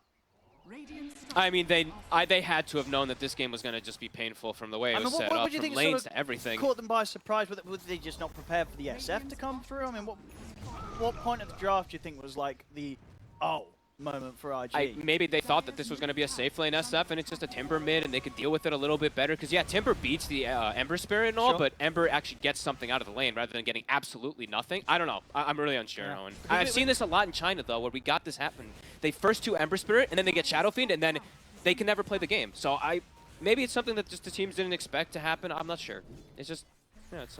I mean, they had to have known that this game was going to just be painful from the way it was set up, from lanes to everything. Caught them by surprise? Were they just not prepared for the SF to come through? I mean, what point of the draft do you think was like the moment for IG? Maybe they thought that this was going to be a safe lane SF, and it's just a Timber mid, and they could deal with it a little bit better. Because, yeah, Timber beats the Ember Spirit and all, but Ember actually gets something out of the lane rather than getting absolutely nothing. I don't know. I'm really unsure, Owen. I've seen this a lot in China, though, where we got this happen. They first 2 Ember Spirit, and then they get Shadow Fiend, and then they can never play the game. So maybe it's something that just the teams didn't expect to happen. I'm not sure. It's just, yeah, it's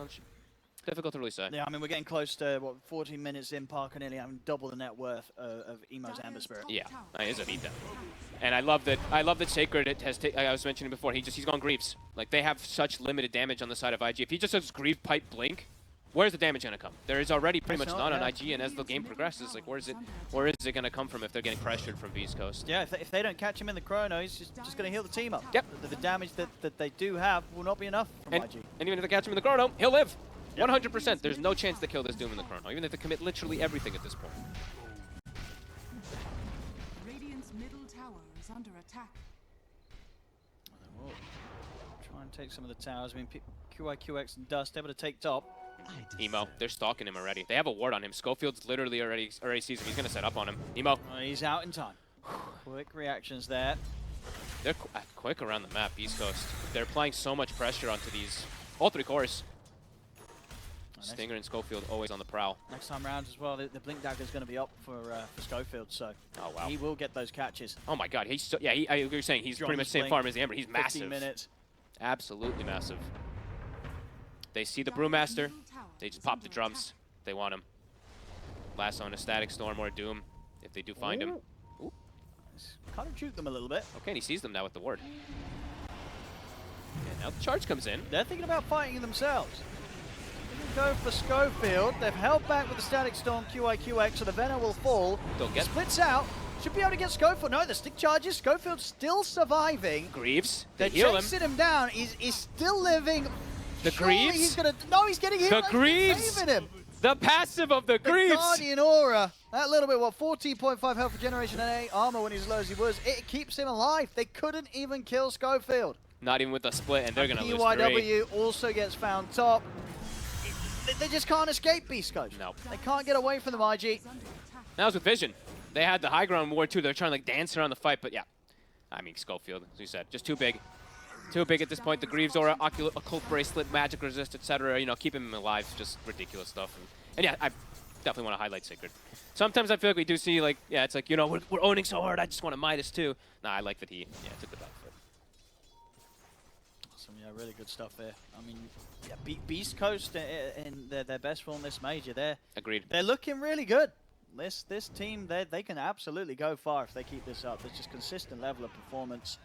difficult to really say. Yeah, I mean, we're getting close to, 14 minutes in, Parker nearly having double the net worth of Emo's Ember Spirit. Yeah, it's a beatdown. And I love that Sacred has I was mentioning before, he's gone Greaves. Like, they have such limited damage on the side of IG. If he just does Greave Pipe Blink, where's the damage going to come? There is already pretty much none on IG, and as the game progresses, like, where is it going to come from if they're getting pressured from BEASTCOAST? Yeah, if they don't catch him in the chrono, he's just going to heal the team up. Yep. The damage that they do have will not be enough from IG. And even if they catch him in the chrono, he'll live. 100%. There's no chance to kill this Doom in the chrono, even if they commit literally everything at this point. Radiant's middle tower is under attack. Trying and take some of the towers. I mean, QIQX and Dust able to take top. Emo, they're stalking him already. They have a ward on him. Schofield's literally already sees him. He's gonna set up on him. Emo. He's out in time. Quick reactions there. They're quick around the map, East Coast. They're applying so much pressure onto these, all three cores. Stinger and Schofield always on the prowl. Next time round as well, the Blink Dagger is going to be up for Schofield, so he will get those catches. Oh my God, he's so, yeah. You're saying he's pretty much the same farm as the Amber. He's massive. 15 minutes. Absolutely massive. They see the Brewmaster. They just pop the drums. They want him. Last on a Static Storm or Doom if they do find him. Ooh. Kind of juke them a little bit. Okay, and he sees them now with the ward. And now the charge comes in. They're thinking about fighting themselves. Go for Schofield. They've held back with the Static Storm QIQX, so the Venom will fall. They'll get splits out. Should be able to get Schofield. No, the stick charges. Schofield's still surviving. Greaves. They're chasing him down. He's still living. The Greaves. He's gonna. No, he's getting hit. The Greaves. Saving him. The passive of the Greaves. The Guardian Aura. That little bit. 14.5 health for Generation and 8 armor when he's as low as he was. It keeps him alive. They couldn't even kill Schofield. Not even with the split, and they're gonna lose 3. PYW also gets found top. They just can't escape Beast Coast. No. They can't get away from them, IG. That was with Vision. They had the high ground ward too. They're trying to like dance around the fight, but yeah. I mean, Schofield, as you said, just too big. Too big at this point. The Greaves Aura, Occult Bracelet, Magic Resist, etc. You know, keeping him alive. Just ridiculous stuff. And yeah, I definitely want to highlight Sacred. Sometimes I feel like we do see like, yeah, it's like, you know, we're owning so hard. I just want to Midas too. Nah, I like that he took the back foot. Some really good stuff there. I mean, yeah, Beast Coast in their best form this major. Agreed. They're looking really good. This team, they can absolutely go far if they keep this up. There's just consistent level of performance.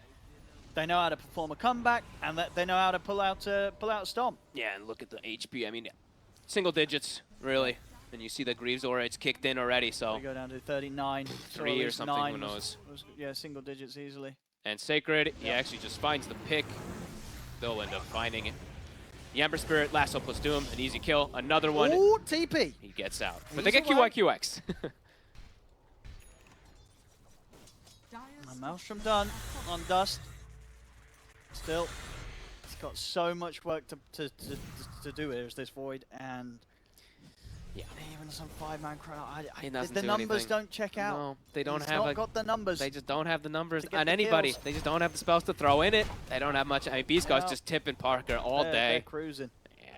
They know how to perform a comeback, and they know how to pull out a stomp. Yeah, and look at the HP. I mean, single digits, really. And you see the Greaves Aura, it's kicked in already, so. We go down to 39. 3 or something, who knows. Yeah, single digits easily. And Sacred, he actually just finds the pick. They'll end up finding it. The Ember Spirit, Lasso plus Doom, an easy kill. Another one. Ooh, TP. He gets out. But they get QIQX. Maelstrom done on Dust. Still, he's got so much work to do here as this Void, and yeah, even some 5-man crowd. The numbers don't check out. No, they don't He's have not got the numbers. They just don't have the numbers on the anybody. kills. They just don't have the spells to throw in it. They don't have much. I mean, BEASTCOAST just tipping Parker all day. They're cruising. Yeah.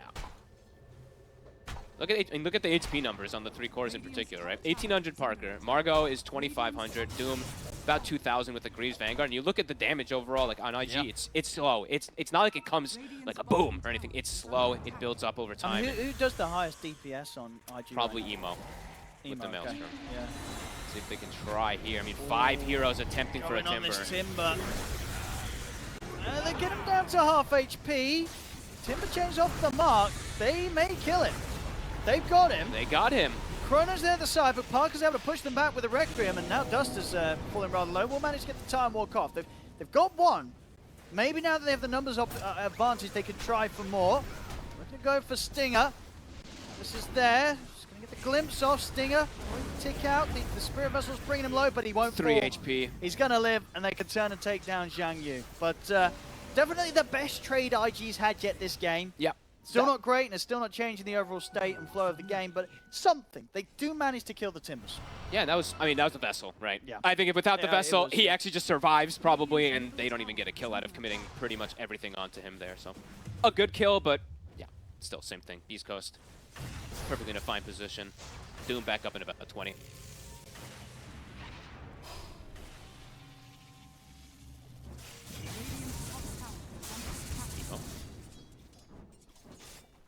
Look at the HP numbers on the 3 cores in particular, right? 1800 Parker. Margot is 2500. Doom about 2000 with the Greaves Vanguard. And you look at the damage overall, like on IG, it's slow. It's not like it comes like a boom or anything. It's slow. It builds up over time. I mean, who does the highest DPS on IG? Probably right Emo with the Maelstrom. Okay. Yeah. See if they can try here. I mean, 5 heroes attempting for a Going on Timber. this Timber. They get him down to half HP. Timber changes off the mark. They may kill him. They've got him. They got him. Chrono's there at the side, but Parker's able to push them back with a Requiem, and now Dust is falling rather low. We'll manage to get the time walk off. They've got one. Maybe now that they have the numbers advantage, they can try for more. We're going to go for Stinger. This is there. Just going to get the glimpse off Stinger. Tick out. The Spirit Vessel's bringing him low, but he won't 3 fall. HP. He's going to live, and they can turn and take down Zhang Yu. But definitely the best trade IG's had yet this game. Yep. Still not great, and it's still not changing the overall state and flow of the game, but something. They do manage to kill the Timbers. Yeah, that was the Vessel, right? Yeah. I think if without the Vessel, he yeah. actually just survives probably, and they don't even get a kill out of committing pretty much everything onto him there. So a good kill, but yeah, still same thing. BEASTCOAST, perfectly in a fine position. Doom back up in about 20.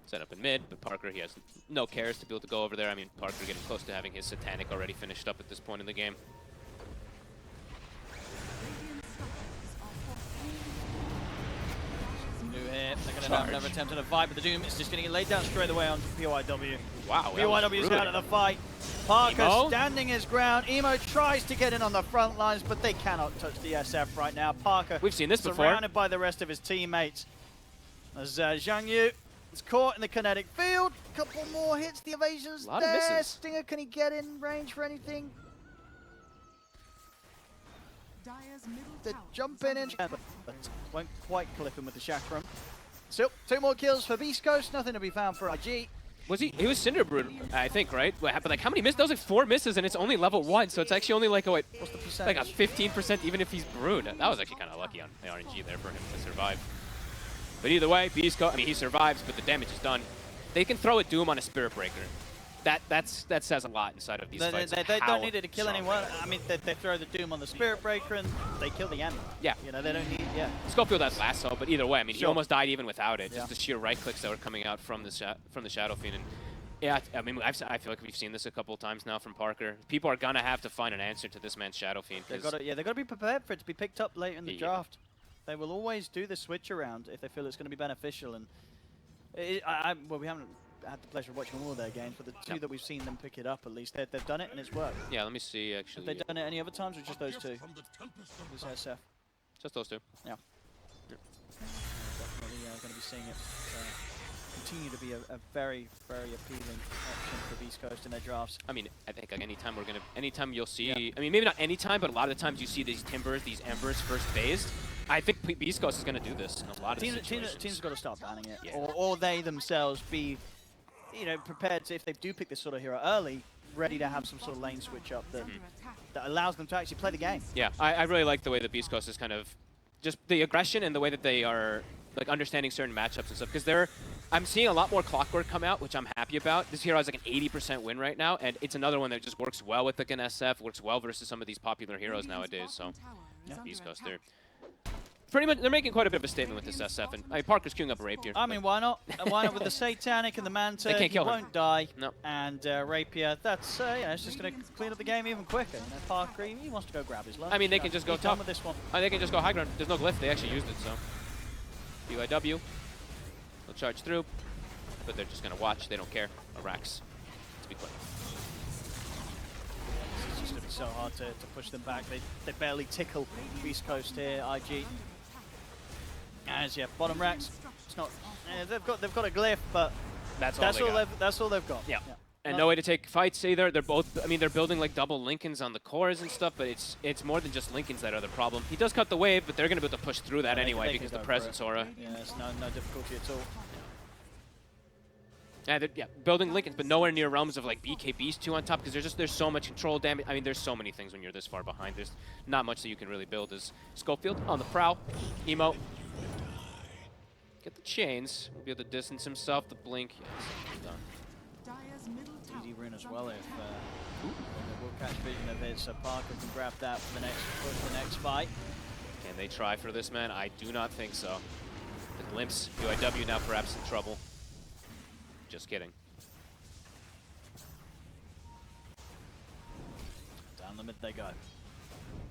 Set up in mid, but Parker, he has no cares to be able to go over there. I mean, Parker getting close to having his Satanic already finished up at this point in the game. New hit. They're going to have another attempt at a fight, but the Doom is just going to get laid down straight away onto PYW. Wow. PYW's out of the fight. Parker standing his ground. Emo tries to get in on the front lines, but they cannot touch the SF right now. Parker, we've seen this before, surrounded by the rest of his teammates. As Zhang Yu is caught in the kinetic field. Couple more hits. The evasion's a lot there. of misses. Stinger, can he get in range for anything? They're jumping in, but won't quite clip him with the chakram. Still, 2 more kills for BEASTCOAST, nothing to be found for IG. Was he? He was Cinder Brood, I think, right? But like, how many misses? That was like 4 misses, and it's only level 1, so it's actually only like What's the percentage? like a 15% even if he's Brood. That was actually kind of lucky on the RNG there for him to survive. But either way, BEASTCOAST, I mean, he survives, but the damage is done. They can throw a Doom on a Spirit Breaker. That says a lot inside of these fights. They don't need it to kill anyone. I mean, they throw the Doom on the Spirit Breaker and they kill the enemy. Yeah. You know, they don't need, yeah. Schofield has lasso, but either way, I mean, he Sure. almost died even without it. Yeah. Just the sheer right clicks that were coming out from the Shadow Fiend. And yeah, I mean, I feel like we've seen this a couple of times now from Parker. People are gonna have to find an answer to this man's Shadow Fiend. They've got to be prepared for it to be picked up late in the draft. They will always do the switch around if they feel it's going to be beneficial. And well, we haven't had the pleasure of watching all of their games, but the 2 that we've seen them pick it up, at least they've done it and it's worked. Yeah, let me see actually. Have they done it any other times or just those 2? This SF. Just those 2. Yeah. Definitely going to be seeing it continue to be a very, very appealing option for BEASTCOAST in their drafts. I mean, I think like anytime you'll see, I mean, maybe not anytime, but a lot of the times you see these Timbers, these Embers first phased. I think BEASTCOAST is going to do this in a lot of situations. Teams have got to start banning it, Yeah. or they themselves be, you know, prepared to, if they do pick this sort of hero early, ready to have some sort of lane switch up that allows them to actually play the game. Yeah, I really like the way that BEASTCOAST is kind of just the aggression and the way that they are like understanding certain matchups and stuff. Because I'm seeing a lot more Clockwork come out, which I'm happy about. This hero has like an 80% win right now, and it's another one that just works well with like an SF, works well versus some of these popular heroes nowadays. So yeah, BEASTCOAST, they're making quite a bit of a statement with this SF, and I mean, Parker's queuing up a Rapier. I mean, why not? Why not with the Satanic and the Manta? They can't kill him. Won't die. No. And Rapier, that's it's just going to clean up the game even quicker. You know, Parker, he wants to go grab his lunch. I mean, they can just go he's done top. with this one. They can just go high ground. There's no glyph. They actually used it, so. BYW. They'll charge through, but they're just going to watch. They don't care. Arax, to be quick. It's just going to be so hard to push them back. They barely tickle BEASTCOAST here, IG. As yeah, bottom racks. It's not. They've got a glyph, but that's all they've got. Yeah. And no way to take fights either. They're both. I mean, they're building like double Lincolns on the cores and stuff, but it's more than just Lincolns that are the problem. He does cut the wave, but they're going to be able to push through that anyway because the presence aura. Yeah, it's no difficulty at all. Yeah, building Lincolns, but nowhere near realms of like BK Beast 2 on top because there's so much control damage. I mean, there's so many things when you're this far behind. There's not much that you can really build. As Schofield on the prowl, emo. Get the chains. We'll be able to distance himself. The blink. Yeah, done. Easy rune as well if we'll catch vision of it, so Parker can grab that for the next fight. Can they try for this, man? I do not think so. The glimpse, UIW now perhaps in trouble. Just kidding. Down the mid they go.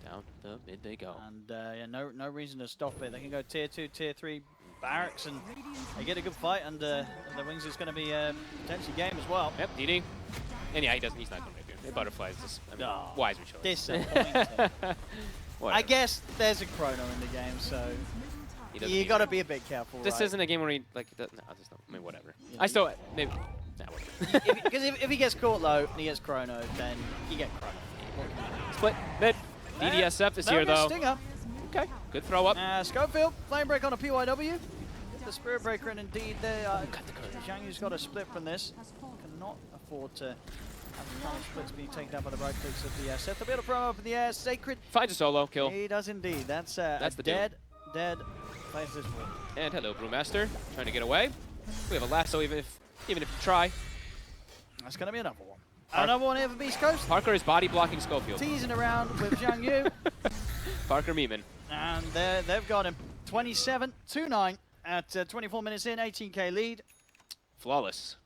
Down the mid they go. And yeah, no reason to stop it. They can go tier 2, tier 3 barracks, and they get a good fight. And the wings is going to be potentially game as well. Yep, DD. And yeah, he's not going to make it. Butterflies just, I mean, wiser choice. Disappointing. I guess there's a chrono in the game, so you got to be a bit careful. This isn't a game where he like. No, just not. I mean, whatever. Yeah, I still maybe. Nah, whatever. Because if he gets caught low and he gets chrono, then you get chrono. Split mid. DDSF is here though. Stinger. Okay, good throw up. Schofield, flame break on a PYW. The Spirit Breaker, and indeed they are. Zhang Yu's got a split from this. Cannot afford to have the final splits being taken down by the right clicks of the SF. They'll be able to throw up in the air. Sacred. Finds a solo kill. He does indeed. That's the dead plays this one. And hello, Brewmaster, trying to get away. We have a lasso, even if you try. That's going to be another one. Another one here for BEASTCOAST. Parker is body blocking Schofield. Teasing around with Zhang Yu. Parker Meeman. And they've got him 27-9 at 24 minutes in, 18k lead. Flawless,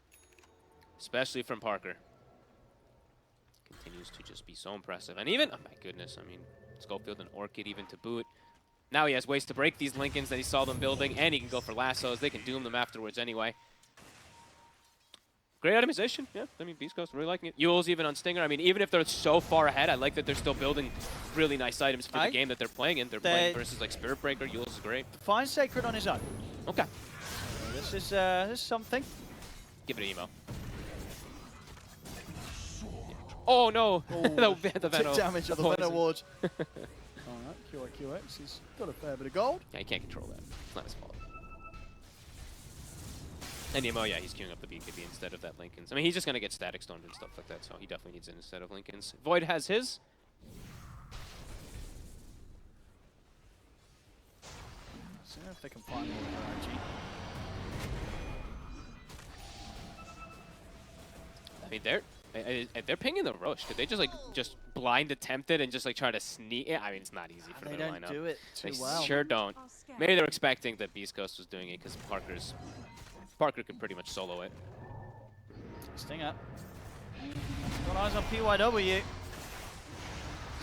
especially from Parker. Continues to just be so impressive. And even, oh my goodness, I mean, Schofield and Orchid even to boot. Now he has ways to break these Lincolns that he saw them building, and he can go for lassos. They can doom them afterwards anyway. Great itemization, yeah. I mean, BEASTCOAST really liking it. Yule's even on Stinger. I mean, even if they're so far ahead, I like that they're still building really nice items for the game that they're playing in. They're playing versus like Spirit Breaker. Yule's is great. Finds Sacred on his own. Okay. So this is something. Give it an emo. Yeah. Oh no! Oh, the Venom. damage of the Venom Ward. Alright, QIQX, he's got a fair bit of gold. Yeah, he can't control that. It's not his fault. And Emo, yeah, he's queuing up the BKB instead of that Linken's. I mean, he's just going to get static stormed and stuff like that, so he definitely needs it instead of Linken's. Void has his. See if they can find more RG. I mean, they're pinging the Roche. Could they just blind attempt it and just like try to sneak it? I mean, it's not easy for They their don't lineup. do it too They well. sure don't. Maybe they're expecting that BEASTCOAST was doing it because Parker could pretty much solo it. Sting up. Got eyes on PYW.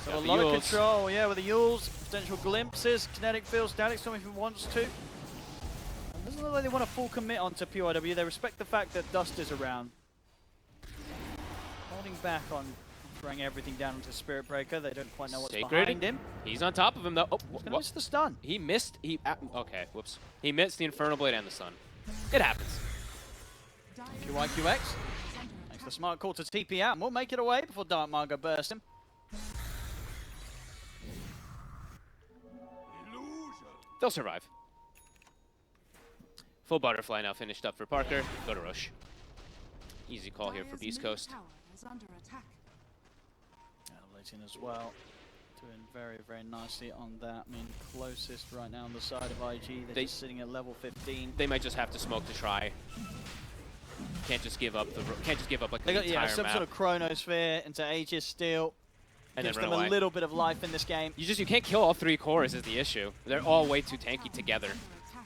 So a Got the lot of Yules. control, yeah, with the Yules, potential glimpses, kinetic field, static storm if he wants to. And doesn't look like they want to full commit onto PYW. They respect the fact that Dust is around. Holding back on throwing everything down into Spirit Breaker. They don't quite know what's Sacred. behind him. He's on top of him though. Oh, He's gonna miss the stun. He missed. Okay, whoops. He missed the Infernal Blade and the Sun. It happens. QIQX makes the smart call to TP out, and we'll make it away before Dark Margo bursts him. They'll survive. Full butterfly now finished up for Parker. Go to Roche. Easy call here for BEASTCOAST. Late as well. Doing very, very nicely on that. I mean, closest right now on the side of IG. They're just sitting at level 15. They might just have to smoke to try. Can't just give up like They the got entire some map. sort of Chronosphere into Aegis Steel. And Gives then run them away. a little bit of life in this game. You can't kill all three cores is the issue. They're all way too tanky together.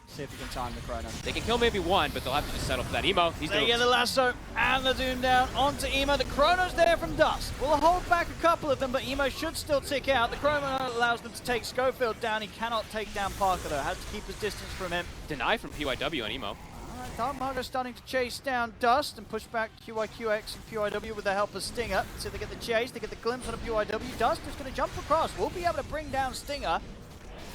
See if you can time the Chrono. They can kill maybe one, but they'll have to just settle for that. Emo, he's They doomed. get the lasso and the Doom down onto Emo. The Chrono's there from Dust. We'll hold back a couple of them, but Emo should still tick out. The Chrono allows them to take Schofield down. He cannot take down Parker though. Has to keep his distance from him. Deny from PYW on Emo. Alright, Dark Margo starting to chase down Dust and push back QIQX and PYW with the help of Stinger. So they get the chase, they get the glimpse on a PYW. Dust is going to jump across. We'll be able to bring down Stinger.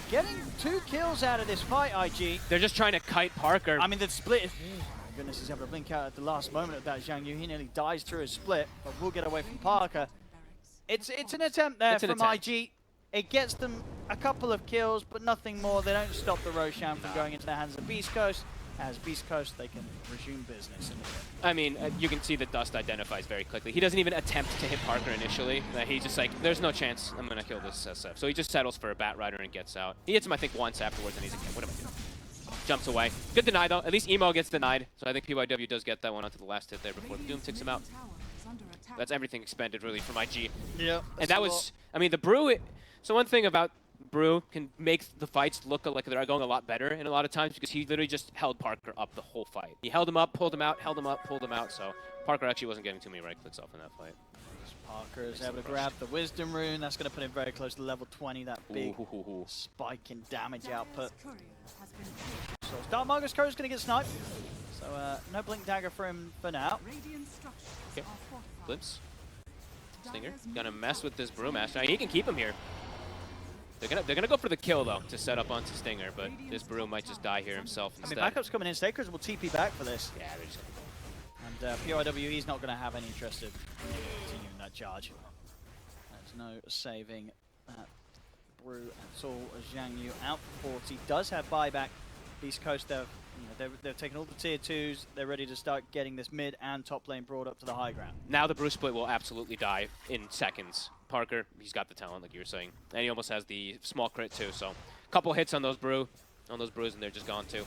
Getting 2 kills out of this fight, IG. They're just trying to kite Parker. I mean, the split is... Oh my goodness, he's able to blink out at the last moment of that Zhang Yu. He nearly dies through his split, but we'll get away from Parker. It's an attempt there from IG. It gets them a couple of kills, but nothing more. They don't stop the Roshan from going into the hands of BEASTCOAST. As BEASTCOAST, they can resume business. I mean, you can see that Dust identifies very quickly. He doesn't even attempt to hit Parker initially. He's just like, there's no chance I'm going to kill this SF. So he just settles for a Bat Rider and gets out. He hits him, I think, once afterwards, and he's like, what am I doing? Jumps away. Good deny, though. At least Emo gets denied. So I think PYW does get that one onto the last hit there before the Doom takes him out. That's everything expended, really, from IG. Yeah. And that was, I mean, the Brew... So one thing about Brew can make the fights look like they're going a lot better in a lot of times because he literally just held Parker up the whole fight. He held him up, pulled him out, held him up, pulled him out. So Parker actually wasn't getting too many right clicks off in that fight. Parker is able to grab the Wisdom Rune. That's going to put him very close to level 20. That big spike in damage output. So Dark Margo's Courier is going to get sniped. So no Blink Dagger for him for now. Okay. Glimpse. Stinger gonna mess with this Brewmaster. I mean, he can keep him here. They're gonna go for the kill though to set up onto Stinger, but this Brew might just die here himself instead. I mean, backup's coming in. Stakers will TP back for this. Yeah, they're just gonna And PYW, he's not going to have any interest in continuing that charge. There's no saving that Brew at all. Zhang Yu out for 40. Does have buyback. BEASTCOAST, they've taken all the tier 2s. They're ready to start getting this mid and top lane brought up to the high ground. Now the Brew split will absolutely die in seconds. Parker, he's got the talent, like you were saying, and he almost has the small crit too. So, a couple hits on those Brews, and they're just gone too.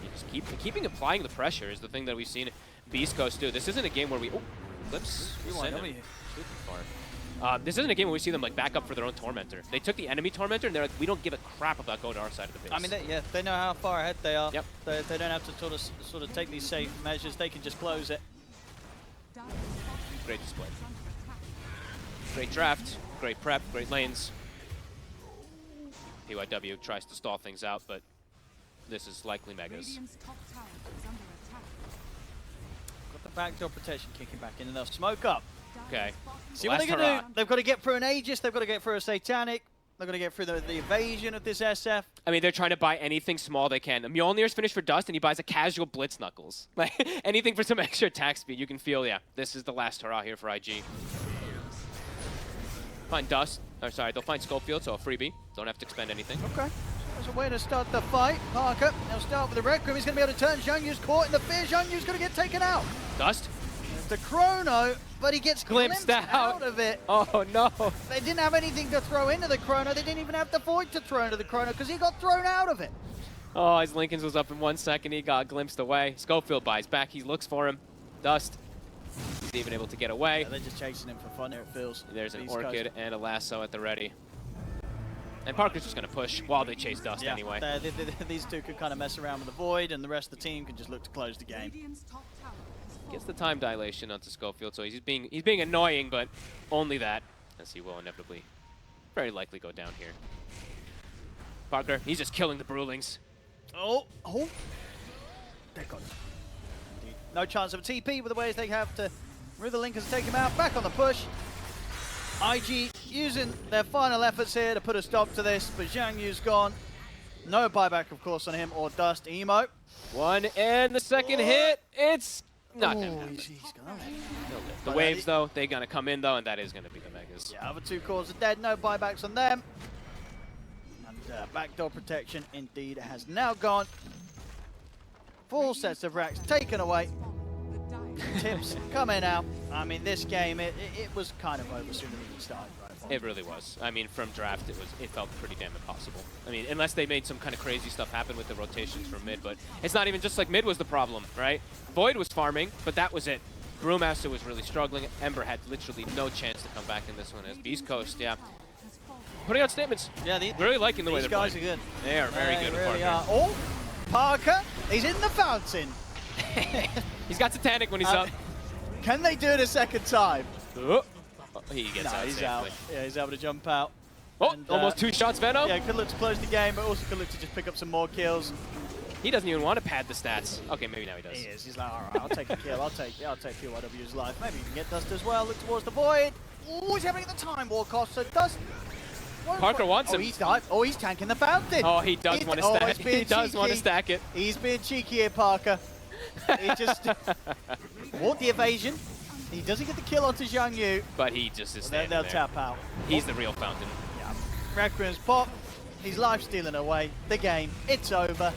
You just keeping applying the pressure is the thing that we've seen BEASTCOAST do. This isn't a game where we Lips. This isn't a game where we see them like back up for their own Tormentor. They took the enemy Tormentor, and they're like, we don't give a crap about going to our side of the base. I mean, they know how far ahead they are. Yep. They don't have to sort of take these safe measures. They can just close it. Great display. Great draft, great prep, great lanes. PYW tries to stall things out, but this is likely Megas. Got the backdoor protection kicking back in, and they'll smoke up. Okay. See what they're going to do? They've got to get through an Aegis, they've got to get through a Satanic, they're going to get through the evasion of this SF. I mean, they're trying to buy anything small they can. Mjolnir's finished for Dust, and he buys a casual Blitz Knuckles. Like, anything for some extra attack speed. You can feel, yeah, this is the last hurrah here for IG. find Dust. Or sorry, they'll find Schofield, so a freebie. Don't have to expend anything. Okay. There's a way to start the fight. Parker, they'll start with the Red Grim. He's going to be able to turn. Zhang Yu's caught in the fear. Zhang Yu's going to get taken out. Dust. There's the Chrono, but he gets glimpsed out of it. Oh, no. They didn't have anything to throw into the Chrono. They didn't even have the Void to throw into the Chrono because he got thrown out of it. Oh, his Lincoln's was up in 1 second. He got glimpsed away. Schofield buys back. He looks for him. Dust. He's even able to get away. Yeah, they're just chasing him for fun here, it feels. There's an Orchid and a Lasso at the ready. And Parker's just going to push while they chase Dust anyway. These two can kind of mess around with the Void, and the rest of the team can just look to close the game. Gets the time dilation onto Schofield, so he's being annoying, but only that, as he will inevitably, very likely go down here. Parker, he's just killing the Brewlings. Oh! They're gone. No chance of a TP with the ways they have to River Linkers take him out. Back on the push. IG using their final efforts here to put a stop to this, but Zhang Yu's gone. No buyback, of course, on him or Dust. Emo. One and the second hit. It's not gonna happen. The waves, though, they're gonna come in though, and that is gonna be the Megas. Yeah, other two cores are dead. No buybacks on them. And backdoor protection indeed has now gone. 4 sets of racks taken away. Tips coming out. I mean, this game, it was kind of over sooner than it started, right? It really was. I mean, from draft, it felt pretty damn impossible. I mean, unless they made some kind of crazy stuff happen with the rotations from mid, but it's not even just like mid was the problem, right? Void was farming, but that was it. Brewmaster was really struggling. Ember had literally no chance to come back in this one as BEASTCOAST, yeah. Putting out statements. Yeah, really liking the way they're playing. These guys are good. They are very good at really Parker. Oh, Parker, he's in the fountain. He's got Satanic when he's up. Can they do it a second time? Oh, he gets out he's safely. out. Yeah, he's able to jump out. Oh, And, almost 2 shots, Venom. Yeah, could look to close the game, but also could look to just pick up some more kills. He doesn't even want to pad the stats. Okay, maybe now he does. He is. He's like, all right, I'll take a kill. I'll take PYW's life. Maybe you can get Dust as well. Look towards the Void. Oh, he's having the time war cost. So Dust. Parker wants him. He's died. Oh, he's tanking the fountain. Oh, he does want to stack. He does want to stack it. He's being cheeky here, Parker. He just want the evasion. He doesn't get the kill onto Zhang Yu. But he just is standing They'll there. tap out. He's the real fountain. Yeah. Requiems pop. He's life stealing away the game. It's over.